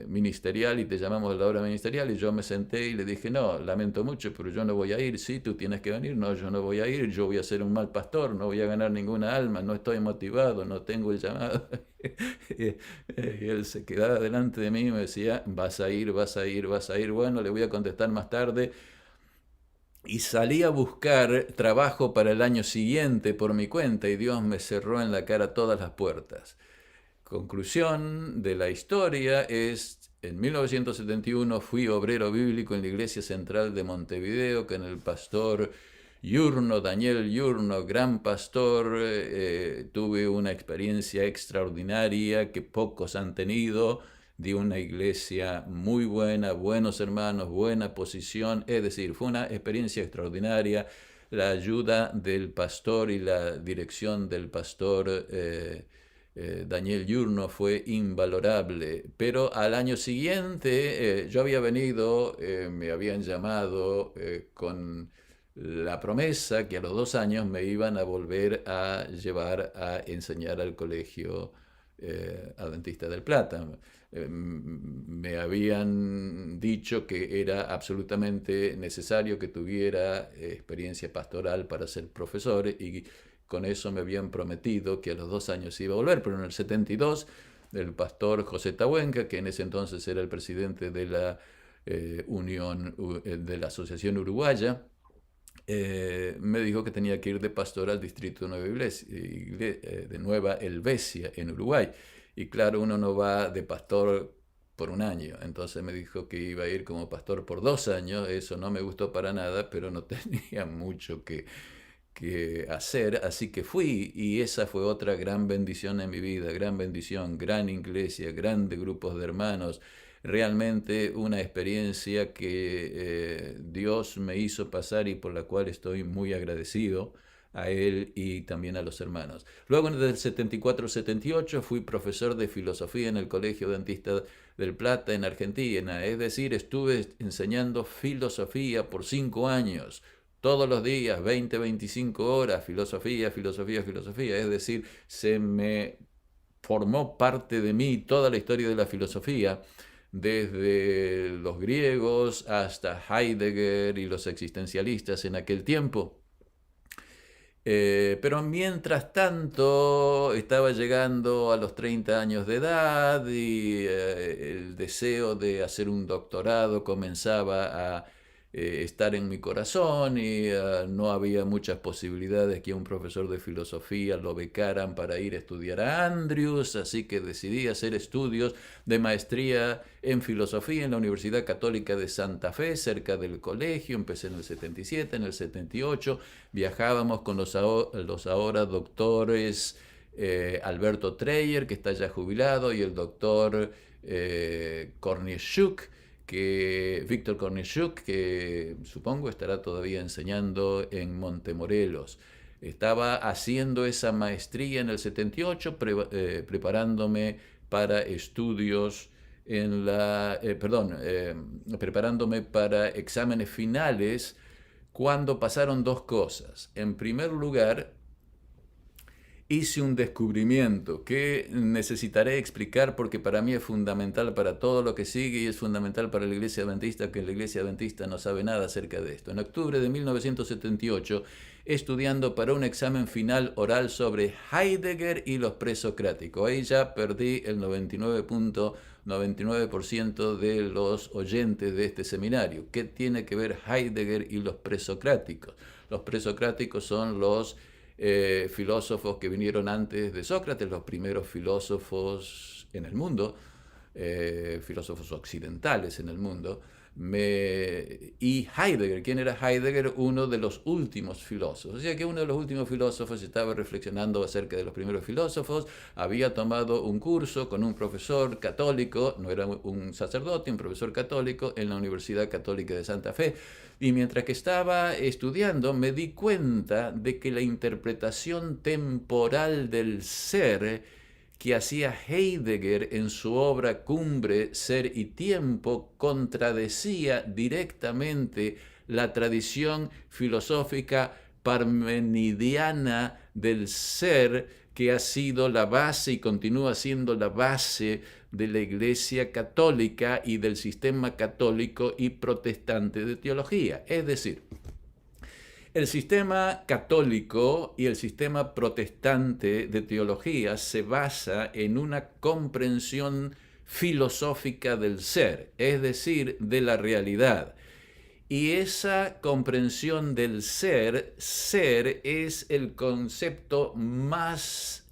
ministerial y te llamamos a la obra ministerial. Y yo me senté y le dije: no, lamento mucho, pero yo no voy a ir. Sí, tú tienes que venir. No, yo no voy a ir, yo voy a ser un mal pastor, no voy a ganar ninguna alma, no estoy motivado, no tengo el llamado. Y él se quedaba delante de mí y me decía: vas a ir. Bueno, le voy a contestar más tarde. Y salí a buscar trabajo para el año siguiente por mi cuenta, y Dios me cerró en la cara todas las puertas. Conclusión de la historia es: en 1971 fui obrero bíblico en la Iglesia Central de Montevideo con el pastor Daniel Yurno, gran pastor. Tuve una experiencia extraordinaria que pocos han tenido, de una iglesia muy buena, buenos hermanos, buena posición. Es decir, fue una experiencia extraordinaria. La ayuda del pastor y la dirección del pastor Daniel Yurno fue invalorable. Pero al año siguiente yo había venido, me habían llamado con la promesa que a los 2 años me iban a volver a llevar a enseñar al colegio Adventista del Plata. Me habían dicho que era absolutamente necesario que tuviera experiencia pastoral para ser profesor, y con eso me habían prometido que a los 2 años iba a volver. Pero en el 72 el pastor José Tahuenca, que en ese entonces era el presidente de la de la Asociación Uruguaya, me dijo que tenía que ir de pastor al distrito de Nueva Helvecia, en Uruguay. Y claro, uno no va de pastor por un año. Entonces me dijo que iba a ir como pastor por 2 años. Eso no me gustó para nada, pero no tenía mucho que hacer. Así que fui, y esa fue otra gran bendición en mi vida. Gran bendición, gran iglesia, grandes grupos de hermanos. Realmente una experiencia que Dios me hizo pasar y por la cual estoy muy agradecido a Él y también a los hermanos. Luego, en el 74-78, fui profesor de filosofía en el Colegio Dentista del Plata, en Argentina. Es decir, estuve enseñando filosofía por 5 años. Todos los días, 20-25 horas, filosofía, filosofía, filosofía. Es decir, se me formó parte de mí toda la historia de la filosofía, desde los griegos hasta Heidegger y los existencialistas en aquel tiempo. Pero mientras tanto estaba llegando a los 30 años de edad y el deseo de hacer un doctorado comenzaba a estar en mi corazón, y no había muchas posibilidades que un profesor de filosofía lo becaran para ir a estudiar a Andrews, así que decidí hacer estudios de maestría en filosofía en la Universidad Católica de Santa Fe, cerca del colegio. Empecé en el 77, en el 78 viajábamos con los ahora doctores Alberto Treyer, que está ya jubilado, y el doctor Víctor Kornichuk, que supongo estará todavía enseñando en Montemorelos. Estaba haciendo esa maestría en el 78, preparándome para estudios preparándome para exámenes finales, cuando pasaron dos cosas. En primer lugar, hice un descubrimiento que necesitaré explicar porque para mí es fundamental para todo lo que sigue, y es fundamental para la Iglesia Adventista, que la Iglesia Adventista no sabe nada acerca de esto. En octubre de 1978, estudiando para un examen final oral sobre Heidegger y los presocráticos, ahí ya perdí el 99.99% de los oyentes de este seminario. ¿Qué tiene que ver Heidegger y los presocráticos? Los presocráticos son los filósofos que vinieron antes de Sócrates, los primeros filósofos en el mundo, filósofos occidentales en el mundo. Y Heidegger, ¿quién era Heidegger? Uno de los últimos filósofos. O sea que uno de los últimos filósofos estaba reflexionando acerca de los primeros filósofos, había tomado un curso con un profesor católico, no era un sacerdote, un profesor católico en la Universidad Católica de Santa Fe. Y mientras que estaba estudiando, me di cuenta de que la interpretación temporal del ser que hacía Heidegger en su obra Cumbre, Ser y Tiempo contradecía directamente la tradición filosófica parmenidiana del ser, que ha sido la base y continúa siendo la base de la Iglesia Católica y del sistema católico y protestante de teología. Es decir, el sistema católico y el sistema protestante de teología se basa en una comprensión filosófica del ser, es decir, de la realidad. Y esa comprensión del ser es el concepto más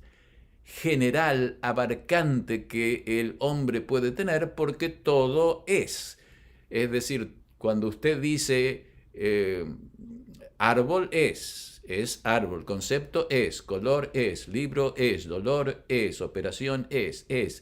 general, abarcante que el hombre puede tener, porque todo es. Es decir, cuando usted dice árbol es árbol, concepto es, color es, libro es, dolor es, operación es. Es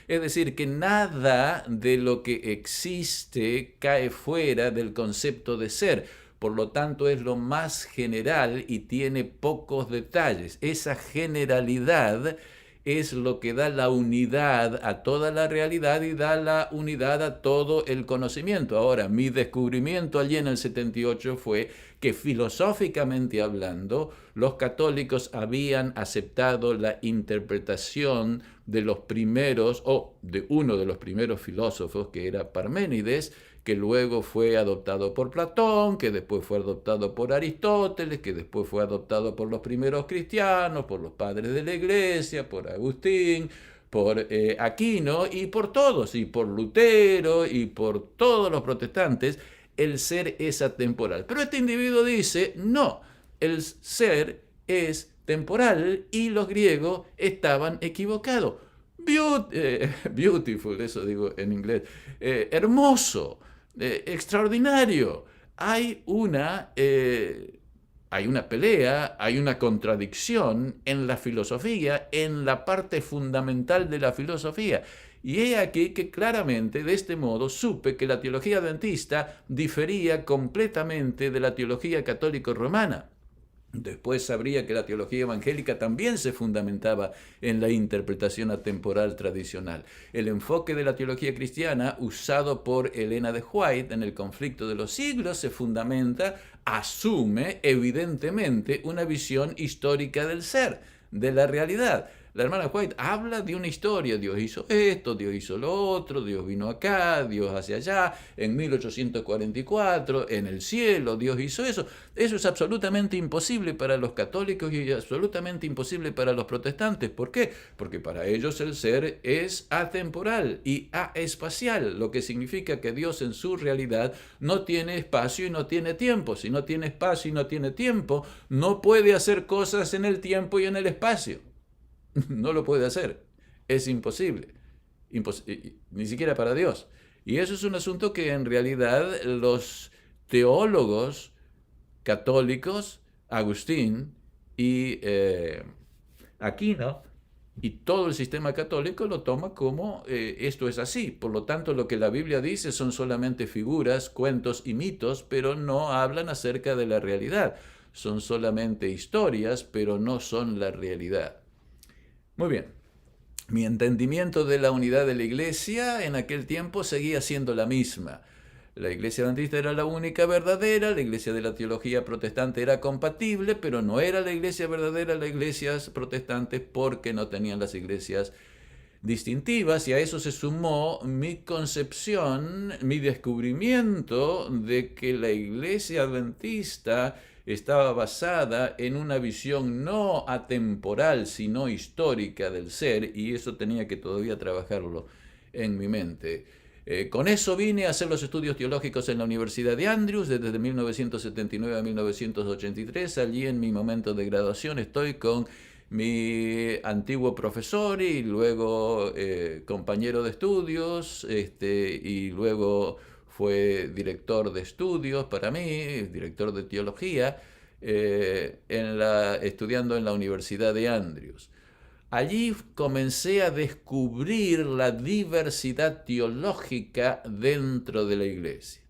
decir, que nada de lo que existe cae fuera del concepto de ser. Por lo tanto, es lo más general y tiene pocos detalles. Esa generalidad es lo que da la unidad a toda la realidad y da la unidad a todo el conocimiento. Ahora, mi descubrimiento allí en el 78 fue que, filosóficamente hablando, los católicos habían aceptado la interpretación de los primeros, o de uno de los primeros filósofos, que era Parménides, que luego fue adoptado por Platón, que después fue adoptado por Aristóteles, que después fue adoptado por los primeros cristianos, por los padres de la Iglesia, por Agustín, por Aquino y por todos, y por Lutero y por todos los protestantes, el ser es atemporal. Pero este individuo dice, no, el ser es temporal y los griegos estaban equivocados. Beautiful, eso digo en inglés, hermoso, extraordinario. Hay una pelea, hay una contradicción en la filosofía, en la parte fundamental de la filosofía. Y he aquí que claramente de este modo supe que la teología adventista difería completamente de la teología católico-romana. Después sabría que la teología evangélica también se fundamentaba en la interpretación atemporal tradicional. El enfoque de la teología cristiana, usado por Elena de White en el conflicto de los siglos, se fundamenta, asume evidentemente una visión histórica del ser, de la realidad. La hermana White habla de una historia, Dios hizo esto, Dios hizo lo otro, Dios vino acá, Dios hacia allá, en 1844, en el cielo, Dios hizo eso. Eso es absolutamente imposible para los católicos y absolutamente imposible para los protestantes. ¿Por qué? Porque para ellos el ser es atemporal y aespacial, lo que significa que Dios en su realidad no tiene espacio y no tiene tiempo. Si no tiene espacio y no tiene tiempo, no puede hacer cosas en el tiempo y en el espacio. No lo puede hacer. Es imposible. Ni siquiera para Dios. Y eso es un asunto que en realidad los teólogos católicos, Agustín y Aquino, y todo el sistema católico lo toma como esto es así. Por lo tanto, lo que la Biblia dice son solamente figuras, cuentos y mitos, pero no hablan acerca de la realidad. Son solamente historias, pero no son la realidad. Muy bien. Mi entendimiento de la unidad de la iglesia en aquel tiempo seguía siendo la misma. La iglesia adventista era la única verdadera, la iglesia de la teología protestante era compatible, pero no era la iglesia verdadera, las iglesias protestantes, porque no tenían las iglesias distintivas, y a eso se sumó mi concepción, mi descubrimiento de que la iglesia adventista estaba basada en una visión no atemporal, sino histórica del ser, y eso tenía que todavía trabajarlo en mi mente. Con eso vine a hacer los estudios teológicos en la Universidad de Andrews desde 1979 a 1983. Allí en mi momento de graduación estoy con mi antiguo profesor y luego compañero de estudios, y luego fue director de estudios para mí, director de teología, estudiando en la Universidad de Andrews. Allí comencé a descubrir la diversidad teológica dentro de la iglesia.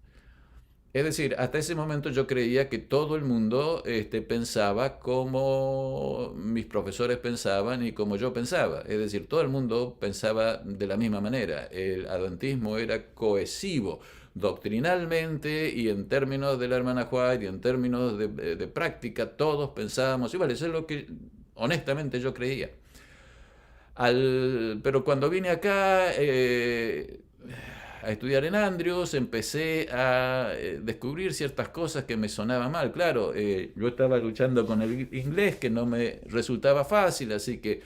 Es decir, hasta ese momento yo creía que todo el mundo pensaba como mis profesores pensaban y como yo pensaba. Es decir, todo el mundo pensaba de la misma manera. El adventismo era cohesivo doctrinalmente y en términos de la hermana White y en términos de práctica, todos pensábamos igual. Eso es lo que honestamente yo creía. Pero cuando vine acá a estudiar en Andrews, empecé a descubrir ciertas cosas que me sonaban mal. Claro, yo estaba luchando con el inglés, que no me resultaba fácil, así que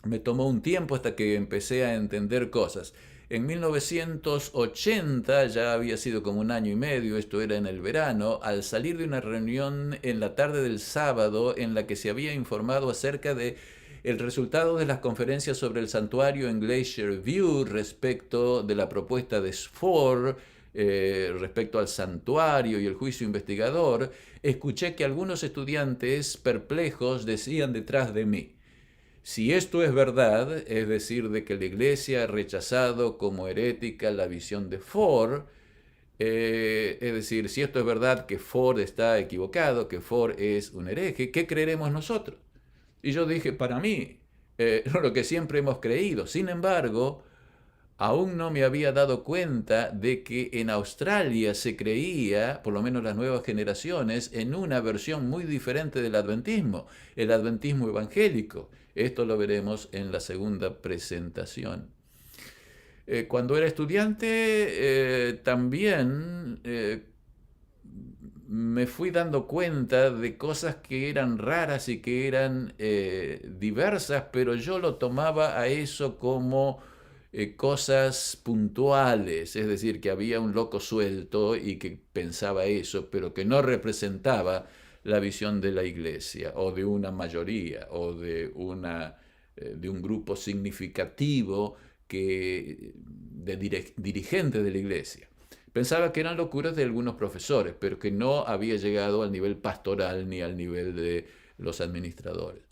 me tomó un tiempo hasta que empecé a entender cosas. En 1980, ya había sido como un año y medio, esto era en el verano, al salir de una reunión en la tarde del sábado en la que se había informado acerca de el resultado de las conferencias sobre el santuario en Glacier View respecto de la propuesta de Sfor, respecto al santuario y el juicio investigador, escuché que algunos estudiantes perplejos decían detrás de mí: si esto es verdad, es decir, de que la Iglesia ha rechazado como herética la visión de Ford, es decir, si esto es verdad que Ford está equivocado, que Ford es un hereje, ¿qué creeremos nosotros? Y yo dije, para mí, lo que siempre hemos creído. Sin embargo, aún no me había dado cuenta de que en Australia se creía, por lo menos las nuevas generaciones, en una versión muy diferente del adventismo, el adventismo evangélico. Esto lo veremos en la segunda presentación. Cuando era estudiante también me fui dando cuenta de cosas que eran raras y que eran diversas, pero yo lo tomaba a eso como cosas puntuales, es decir, que había un loco suelto y que pensaba eso, pero que no representaba la visión de la iglesia o de una mayoría o de un grupo significativo de dirigentes de la iglesia. Pensaba que eran locuras de algunos profesores, pero que no había llegado al nivel pastoral ni al nivel de los administradores.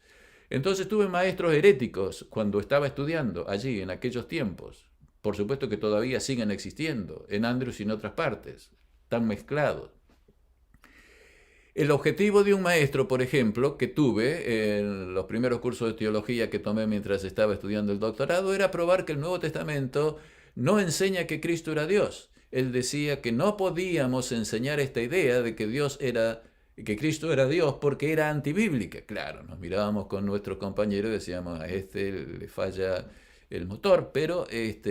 Entonces tuve maestros heréticos cuando estaba estudiando allí, en aquellos tiempos. Por supuesto que todavía siguen existiendo, en Andrews y en otras partes, tan mezclados. El objetivo de un maestro, por ejemplo, que tuve en los primeros cursos de teología que tomé mientras estaba estudiando el doctorado, era probar que el Nuevo Testamento no enseña que Cristo era Dios. Él decía que no podíamos enseñar esta idea de que Cristo era Dios porque era antibíblica. Claro, nos mirábamos con nuestros compañeros y decíamos, a este le falla el motor, pero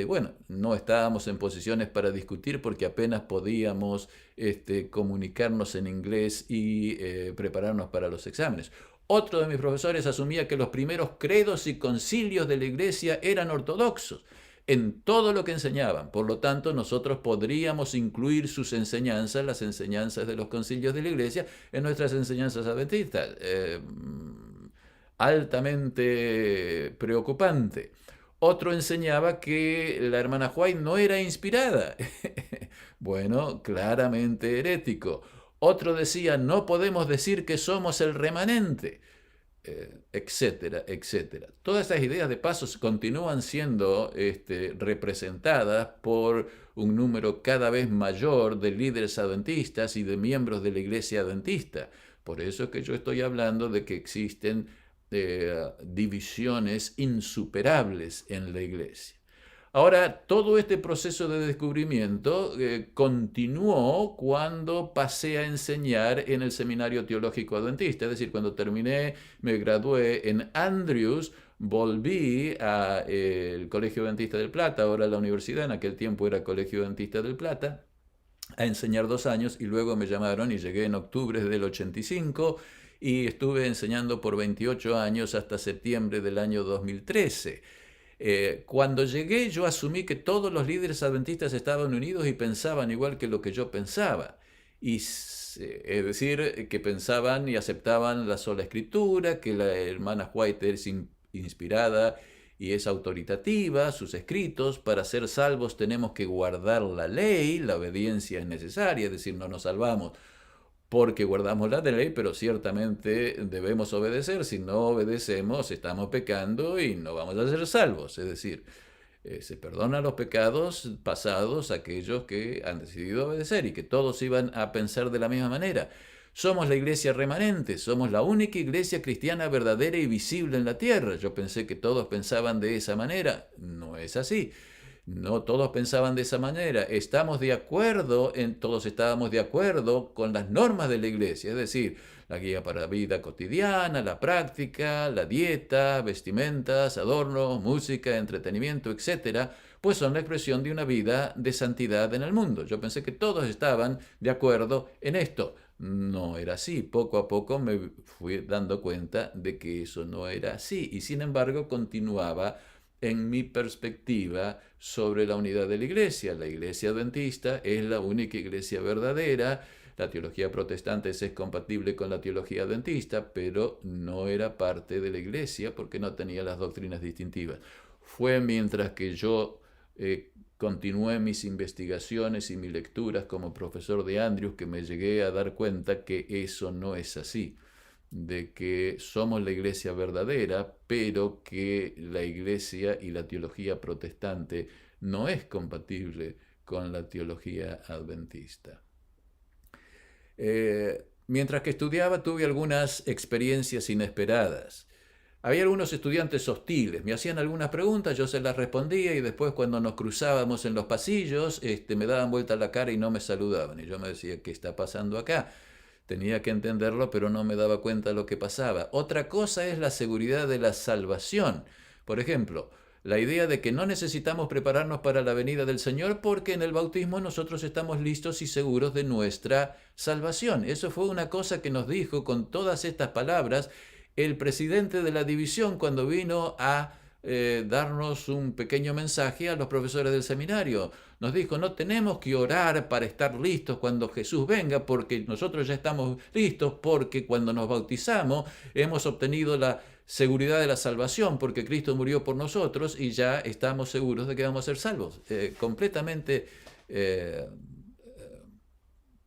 bueno, no estábamos en posiciones para discutir porque apenas podíamos comunicarnos en inglés y prepararnos para los exámenes. Otro de mis profesores asumía que los primeros credos y concilios de la iglesia eran ortodoxos en todo lo que enseñaban. Por lo tanto, nosotros podríamos incluir sus enseñanzas, las enseñanzas de los concilios de la iglesia, en nuestras enseñanzas adventistas. Altamente preocupante. Otro enseñaba que la hermana White no era inspirada. Bueno, claramente herético. Otro decía, no podemos decir que somos el remanente, etcétera, etcétera. Todas estas ideas de paso continúan siendo representadas por un número cada vez mayor de líderes adventistas y de miembros de la iglesia adventista. Por eso es que yo estoy hablando de que existen divisiones insuperables en la iglesia. Ahora, todo este proceso de descubrimiento continuó cuando pasé a enseñar en el Seminario Teológico Adventista, es decir, cuando terminé, me gradué en Andrews, volví al Colegio Adventista del Plata, ahora la universidad, en aquel tiempo era Colegio Adventista del Plata, a enseñar 2 años y luego me llamaron y llegué en octubre del 85 y estuve enseñando por 28 años hasta septiembre del año 2013. Cuando llegué yo asumí que todos los líderes adventistas estaban unidos y pensaban igual que lo que yo pensaba. Es decir, que pensaban y aceptaban la sola escritura, que la hermana White es inspirada y es autoritativa, sus escritos, para ser salvos tenemos que guardar la ley, la obediencia es necesaria, es decir, no nos salvamos porque guardamos la ley, pero ciertamente debemos obedecer. Si no obedecemos, estamos pecando y no vamos a ser salvos. Es decir, se perdonan los pecados pasados a aquellos que han decidido obedecer y que todos iban a pensar de la misma manera. Somos la iglesia remanente, somos la única iglesia cristiana verdadera y visible en la tierra. Yo pensé que todos pensaban de esa manera. No es así. No todos pensaban de esa manera. Todos estábamos de acuerdo con las normas de la iglesia, es decir, la guía para la vida cotidiana, la práctica, la dieta, vestimentas, adornos, música, entretenimiento, etcétera, pues son la expresión de una vida de santidad en el mundo. Yo pensé que todos estaban de acuerdo en esto. No era así. Poco a poco me fui dando cuenta de que eso no era así y sin embargo continuaba en mi perspectiva sobre la unidad de la iglesia. La iglesia adventista es la única iglesia verdadera. La teología protestante es compatible con la teología adventista, pero no era parte de la iglesia porque no tenía las doctrinas distintivas. Fue mientras que yo continué mis investigaciones y mis lecturas como profesor de Andrews que me llegué a dar cuenta que eso no es así, de que somos la iglesia verdadera, pero que la iglesia y la teología protestante no es compatible con la teología adventista. Mientras que estudiaba tuve algunas experiencias inesperadas. Había algunos estudiantes hostiles, me hacían algunas preguntas, yo se las respondía y después cuando nos cruzábamos en los pasillos me daban vuelta la cara y no me saludaban. Y yo me decía, ¿qué está pasando acá? Tenía que entenderlo, pero no me daba cuenta de lo que pasaba. Otra cosa es la seguridad de la salvación. Por ejemplo, la idea de que no necesitamos prepararnos para la venida del Señor porque en el bautismo nosotros estamos listos y seguros de nuestra salvación. Eso fue una cosa que nos dijo con todas estas palabras el presidente de la división cuando vino a darnos un pequeño mensaje a los profesores del seminario. Nos dijo, no tenemos que orar para estar listos cuando Jesús venga, porque nosotros ya estamos listos, porque cuando nos bautizamos hemos obtenido la seguridad de la salvación, porque Cristo murió por nosotros y ya estamos seguros de que vamos a ser salvos. Completamente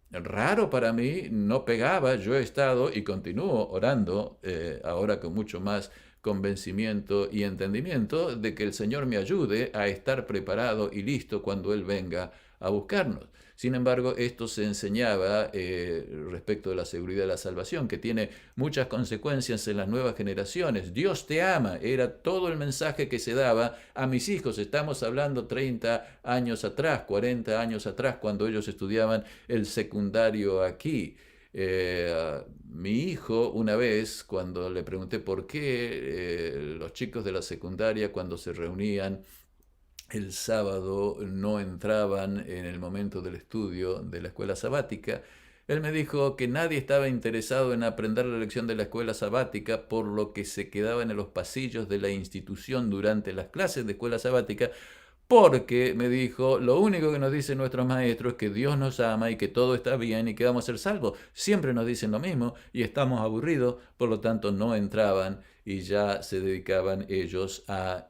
raro para mí, no pegaba. Yo he estado y continúo orando, ahora con mucho más convencimiento y entendimiento de que el Señor me ayude a estar preparado y listo cuando Él venga a buscarnos. Sin embargo, esto se enseñaba respecto de la seguridad de la salvación, que tiene muchas consecuencias en las nuevas generaciones. Dios te ama, era todo el mensaje que se daba a mis hijos. Estamos hablando 30 años atrás, 40 años atrás, cuando ellos estudiaban el secundario aquí. Mi hijo una vez, cuando le pregunté por qué los chicos de la secundaria cuando se reunían el sábado no entraban en el momento del estudio de la escuela sabática, él me dijo que nadie estaba interesado en aprender la lección de la escuela sabática, por lo que se quedaban en los pasillos de la institución durante las clases de escuela sabática, porque, me dijo, lo único que nos dicen nuestros maestros es que Dios nos ama y que todo está bien y que vamos a ser salvos. Siempre nos dicen lo mismo y estamos aburridos, por lo tanto no entraban y ya se dedicaban ellos a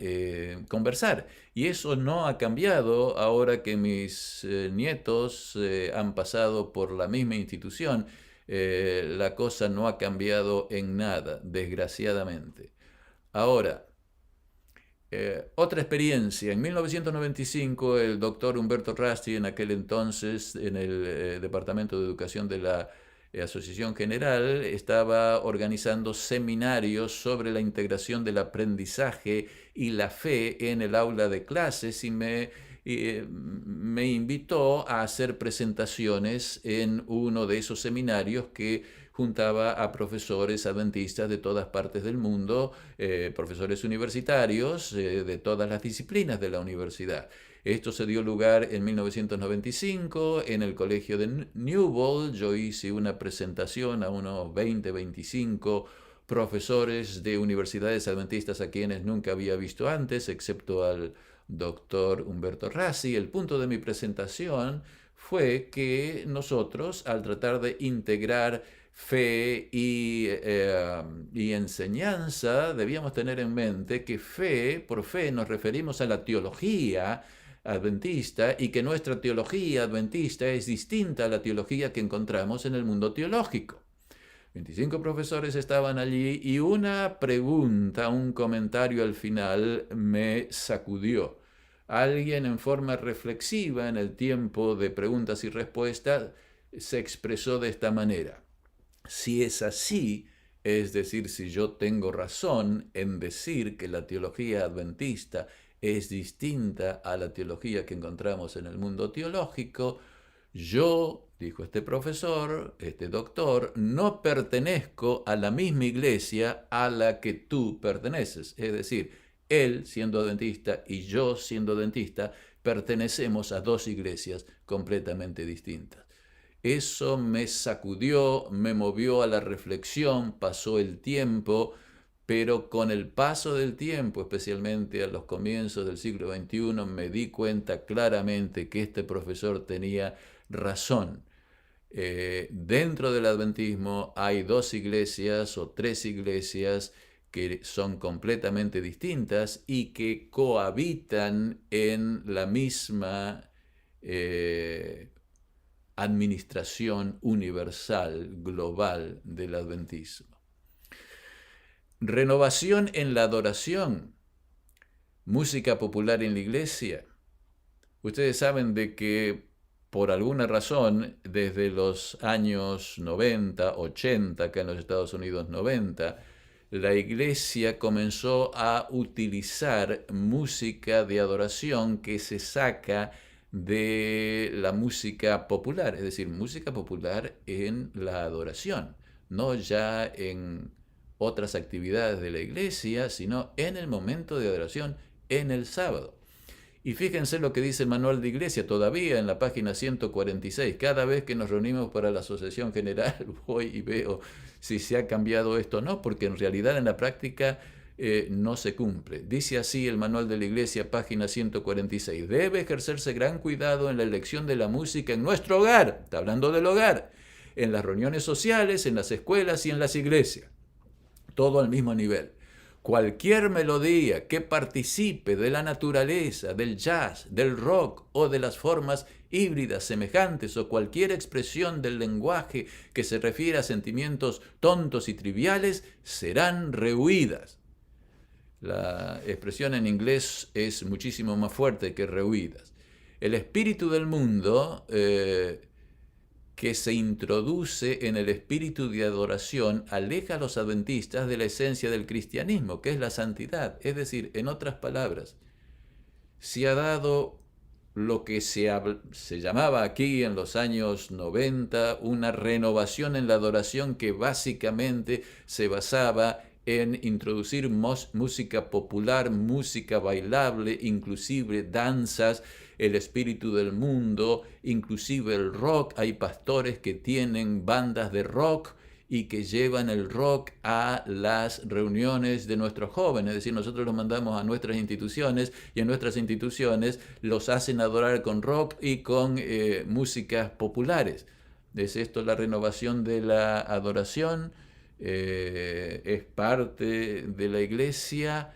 conversar. Y eso no ha cambiado ahora que mis nietos han pasado por la misma institución. La cosa no ha cambiado en nada, desgraciadamente. Ahora, otra experiencia. En 1995, el doctor Humberto Rasti, en aquel entonces en el Departamento de Educación de la Asociación General, estaba organizando seminarios sobre la integración del aprendizaje y la fe en el aula de clases y me invitó a hacer presentaciones en uno de esos seminarios que juntaba a profesores adventistas de todas partes del mundo, profesores universitarios de todas las disciplinas de la universidad. Esto se dio lugar en 1995 en el colegio de Newbold. Yo hice una presentación a unos 20, 25 profesores de universidades adventistas a quienes nunca había visto antes, excepto al doctor Humberto Rasti. El punto de mi presentación fue que nosotros, al tratar de integrar fe y enseñanza, debíamos tener en mente que por fe nos referimos a la teología adventista y que nuestra teología adventista es distinta a la teología que encontramos en el mundo teológico. 25 profesores estaban allí y una pregunta, un comentario al final me sacudió. Alguien en forma reflexiva en el tiempo de preguntas y respuestas se expresó de esta manera: si es así, es decir, si yo tengo razón en decir que la teología adventista es distinta a la teología que encontramos en el mundo teológico, yo, dijo este profesor, este doctor, no pertenezco a la misma iglesia a la que tú perteneces. Es decir, él siendo adventista y yo siendo adventista, pertenecemos a dos iglesias completamente distintas. Eso me sacudió, me movió a la reflexión, pasó el tiempo, pero con el paso del tiempo, especialmente a los comienzos del siglo XXI, me di cuenta claramente que este profesor tenía razón. Dentro del adventismo hay dos iglesias o tres iglesias que son completamente distintas y que cohabitan en la misma administración universal, global del adventismo. Renovación en la adoración, música popular en la iglesia. Ustedes saben de que por alguna razón, desde los años 90, 80, acá en los Estados Unidos 90, la iglesia comenzó a utilizar música de adoración que se saca de la música popular, es decir, música popular en la adoración, no ya en otras actividades de la iglesia, sino en el momento de adoración en el sábado. Y fíjense lo que dice el manual de iglesia todavía en la página 146. Cada vez que nos reunimos para la asociación general voy y veo si se ha cambiado esto o no, porque en realidad en la práctica no se cumple. Dice así el manual de la iglesia, página 146. Debe ejercerse gran cuidado en la elección de la música en nuestro hogar. Está hablando del hogar. En las reuniones sociales, en las escuelas y en las iglesias. Todo al mismo nivel. Cualquier melodía que participe de la naturaleza, del jazz, del rock o de las formas híbridas semejantes o cualquier expresión del lenguaje que se refiera a sentimientos tontos y triviales serán rehuidas. La expresión en inglés es muchísimo más fuerte que rehuidas. El espíritu del mundo que se introduce en el espíritu de adoración aleja a los adventistas de la esencia del cristianismo, que es la santidad. Es decir, en otras palabras, se ha dado lo que se llamaba aquí en los años 90 una renovación en la adoración que básicamente se basaba en introducir música popular, música bailable, inclusive danzas, el espíritu del mundo, inclusive el rock. Hay pastores que tienen bandas de rock y que llevan el rock a las reuniones de nuestros jóvenes. Es decir, nosotros los mandamos a nuestras instituciones y en nuestras instituciones los hacen adorar con rock y con músicas populares. ¿Es esto la renovación de la adoración? Es parte de la iglesia.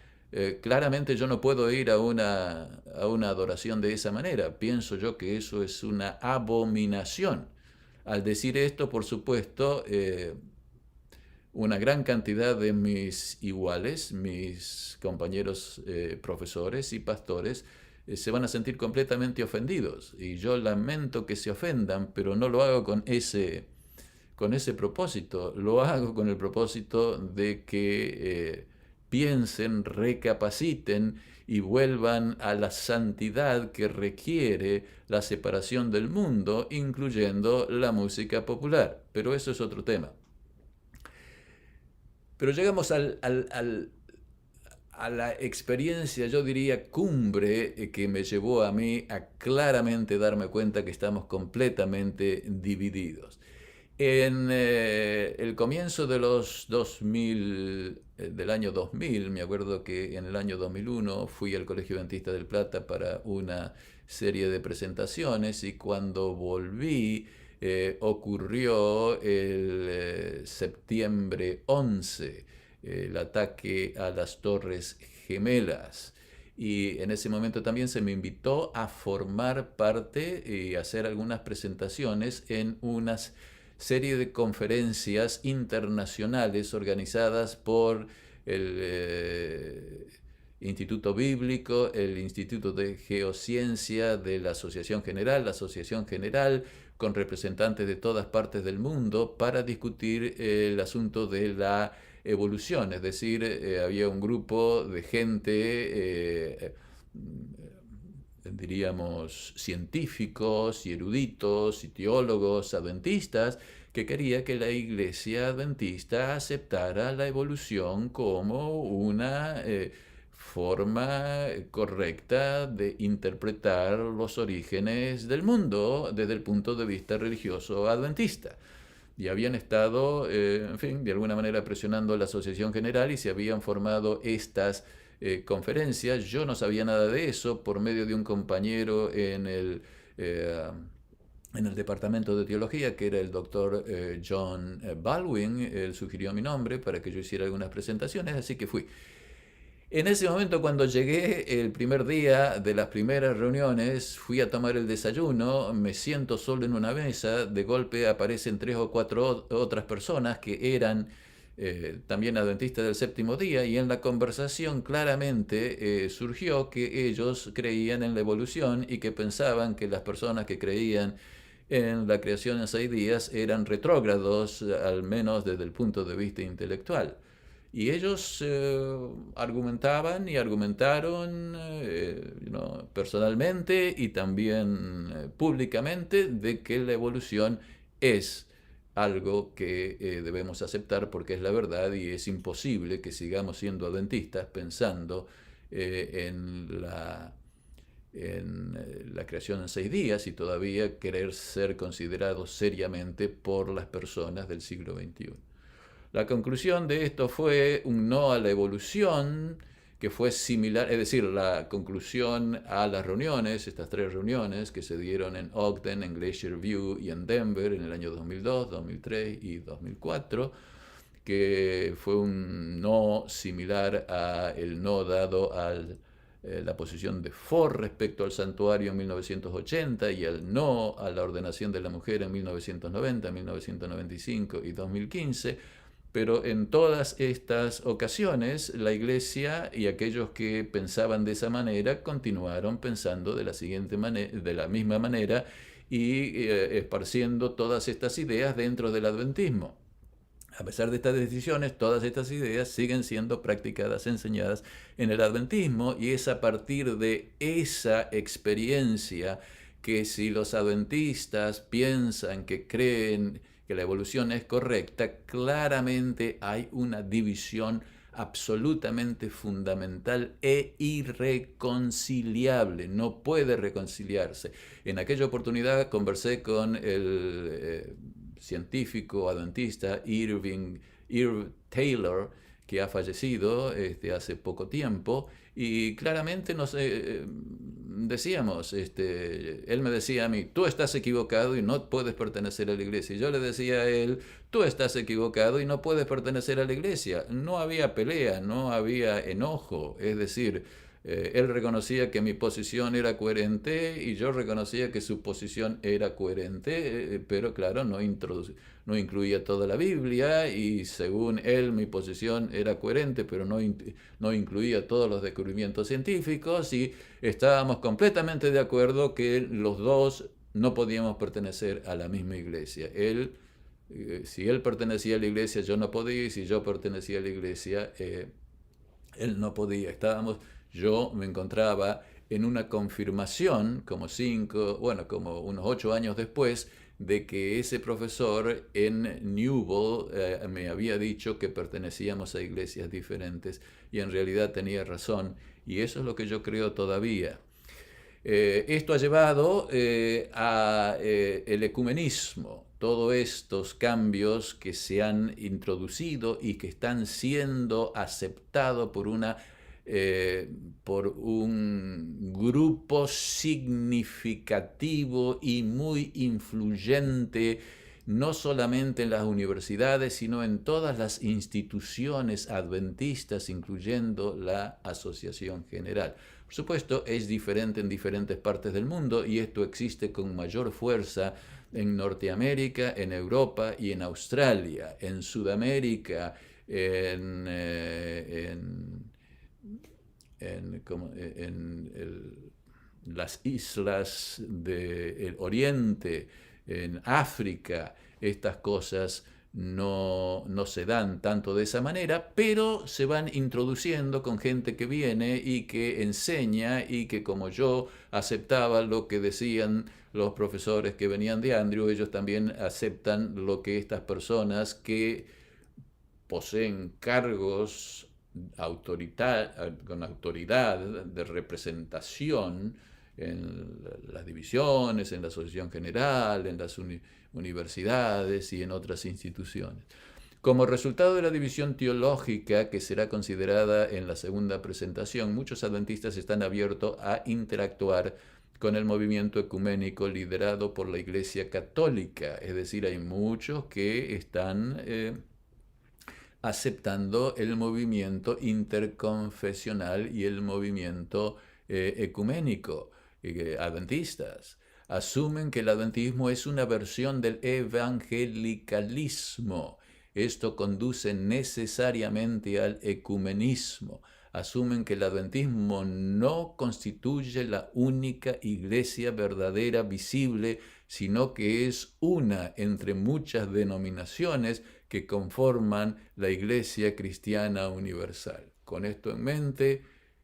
Claramente yo no puedo ir a una adoración de esa manera. Pienso yo que eso es una abominación. Al decir esto, por supuesto, una gran cantidad de mis iguales, mis compañeros profesores y pastores, se van a sentir completamente ofendidos. Y yo lamento que se ofendan, pero no lo hago con ese propósito. Lo hago con el propósito de que piensen, recapaciten y vuelvan a la santidad que requiere la separación del mundo, incluyendo la música popular. Pero eso es otro tema. Pero llegamos a la experiencia, yo diría, cumbre que me llevó a mí a claramente darme cuenta que estamos completamente divididos. En el comienzo de los 2000, del año 2000, me acuerdo que en el año 2001 fui al Colegio Adventista del Plata para una serie de presentaciones y cuando volví ocurrió el septiembre 11, el ataque a las Torres Gemelas. Y en ese momento también se me invitó a formar parte y hacer algunas presentaciones en unas serie de conferencias internacionales organizadas por el Instituto Bíblico, el Instituto de Geociencia de la Asociación General, con representantes de todas partes del mundo para discutir el asunto de la evolución. Es decir, había un grupo de gente, diríamos, científicos y eruditos y teólogos adventistas que quería que la iglesia adventista aceptara la evolución como una forma correcta de interpretar los orígenes del mundo desde el punto de vista religioso adventista. Y habían estado, en fin, de alguna manera presionando a la Asociación General y se habían formado estas conferencias. Yo no sabía nada de eso por medio de un compañero en el departamento de teología, que era el doctor John Baldwin. Él sugirió mi nombre para que yo hiciera algunas presentaciones, así que fui. En ese momento, cuando llegué el primer día de las primeras reuniones, fui a tomar el desayuno, me siento solo en una mesa, de golpe aparecen 3 o 4 otras personas que eran también adventistas del séptimo día, y en la conversación claramente surgió que ellos creían en la evolución y que pensaban que las personas que creían en la creación en 6 días eran retrógrados, al menos desde el punto de vista intelectual. Y ellos argumentaban y argumentaron personalmente y también públicamente de que la evolución es algo que debemos aceptar porque es la verdad y es imposible que sigamos siendo adventistas pensando en la creación en 6 días y todavía querer ser considerado seriamente por las personas del siglo XXI. La conclusión de esto fue un no a la evolución, que fue similar, es decir, la conclusión a las reuniones, estas 3 reuniones que se dieron en Ogden, en Glacier View y en Denver en el año 2002, 2003 y 2004, que fue un no similar a el no dado a la posición de Ford respecto al santuario en 1980 y el no a la ordenación de la mujer en 1990, 1995 y 2015. Pero en todas estas ocasiones la Iglesia y aquellos que pensaban de esa manera continuaron pensando de la misma manera y esparciendo todas estas ideas dentro del adventismo. A pesar de estas decisiones, todas estas ideas siguen siendo practicadas, enseñadas en el adventismo, y es a partir de esa experiencia que si los adventistas piensan que creen que la evolución es correcta, claramente hay una división absolutamente fundamental e irreconciliable, no puede reconciliarse. En aquella oportunidad conversé con el científico adventista Irv Taylor, que ha fallecido hace poco tiempo, y claramente nos decíamos, él me decía a mí, tú estás equivocado y no puedes pertenecer a la iglesia. Y yo le decía a él, tú estás equivocado y no puedes pertenecer a la iglesia. No había pelea, no había enojo, es decir, él reconocía que mi posición era coherente y yo reconocía que su posición era coherente, pero claro, no incluía toda la Biblia, y según él mi posición era coherente, pero no incluía todos los descubrimientos científicos, y estábamos completamente de acuerdo que los dos no podíamos pertenecer a la misma iglesia. Si él pertenecía a la iglesia, yo no podía, y si yo pertenecía a la iglesia, él no podía. Yo me encontraba en una confirmación, como unos 8 años después, de que ese profesor en Newell me había dicho que pertenecíamos a iglesias diferentes, y en realidad tenía razón, y eso es lo que yo creo todavía. Esto ha llevado el ecumenismo, todos estos cambios que se han introducido y que están siendo aceptados por un grupo significativo y muy influyente, no solamente en las universidades, sino en todas las instituciones adventistas, incluyendo la Asociación General. Por supuesto, es diferente en diferentes partes del mundo, y esto existe con mayor fuerza en Norteamérica, en Europa y en Australia, en Sudamérica, las islas del Oriente, en África. Estas cosas no se dan tanto de esa manera, pero se van introduciendo con gente que viene y que enseña, y que, como yo aceptaba lo que decían los profesores que venían de Andrew, ellos también aceptan lo que estas personas que poseen cargos con autoridad de representación en las divisiones, en la Asociación General, en las universidades y en otras instituciones. Como resultado de la división teológica que será considerada en la segunda presentación, muchos adventistas están abiertos a interactuar con el movimiento ecuménico liderado por la Iglesia Católica. Es decir, hay muchos que están aceptando el movimiento interconfesional y el movimiento ecuménico. Adventistas asumen que el adventismo es una versión del evangelicalismo. Esto conduce necesariamente al ecumenismo. Asumen que el adventismo no constituye la única iglesia verdadera visible, sino que es una entre muchas denominaciones que conforman la Iglesia Cristiana Universal. Con esto en mente,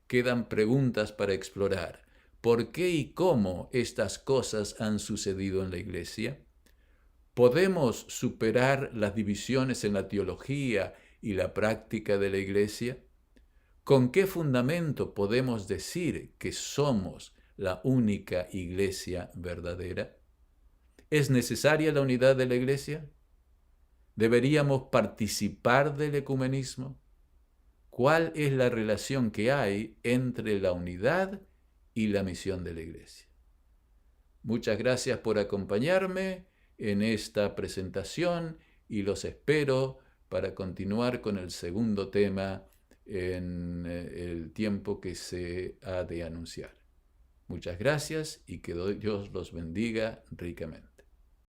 quedan preguntas para explorar. ¿Por qué y cómo estas cosas han sucedido en la Iglesia? ¿Podemos superar las divisiones en la teología y la práctica de la Iglesia? ¿Con qué fundamento podemos decir que somos la única iglesia verdadera? ¿Es necesaria la unidad de la iglesia? ¿Deberíamos participar del ecumenismo? ¿Cuál es la relación que hay entre la unidad y la misión de la iglesia? Muchas gracias por acompañarme en esta presentación y los espero para continuar con el segundo tema en el tiempo que se ha de anunciar. Muchas gracias y que Dios los bendiga ricamente.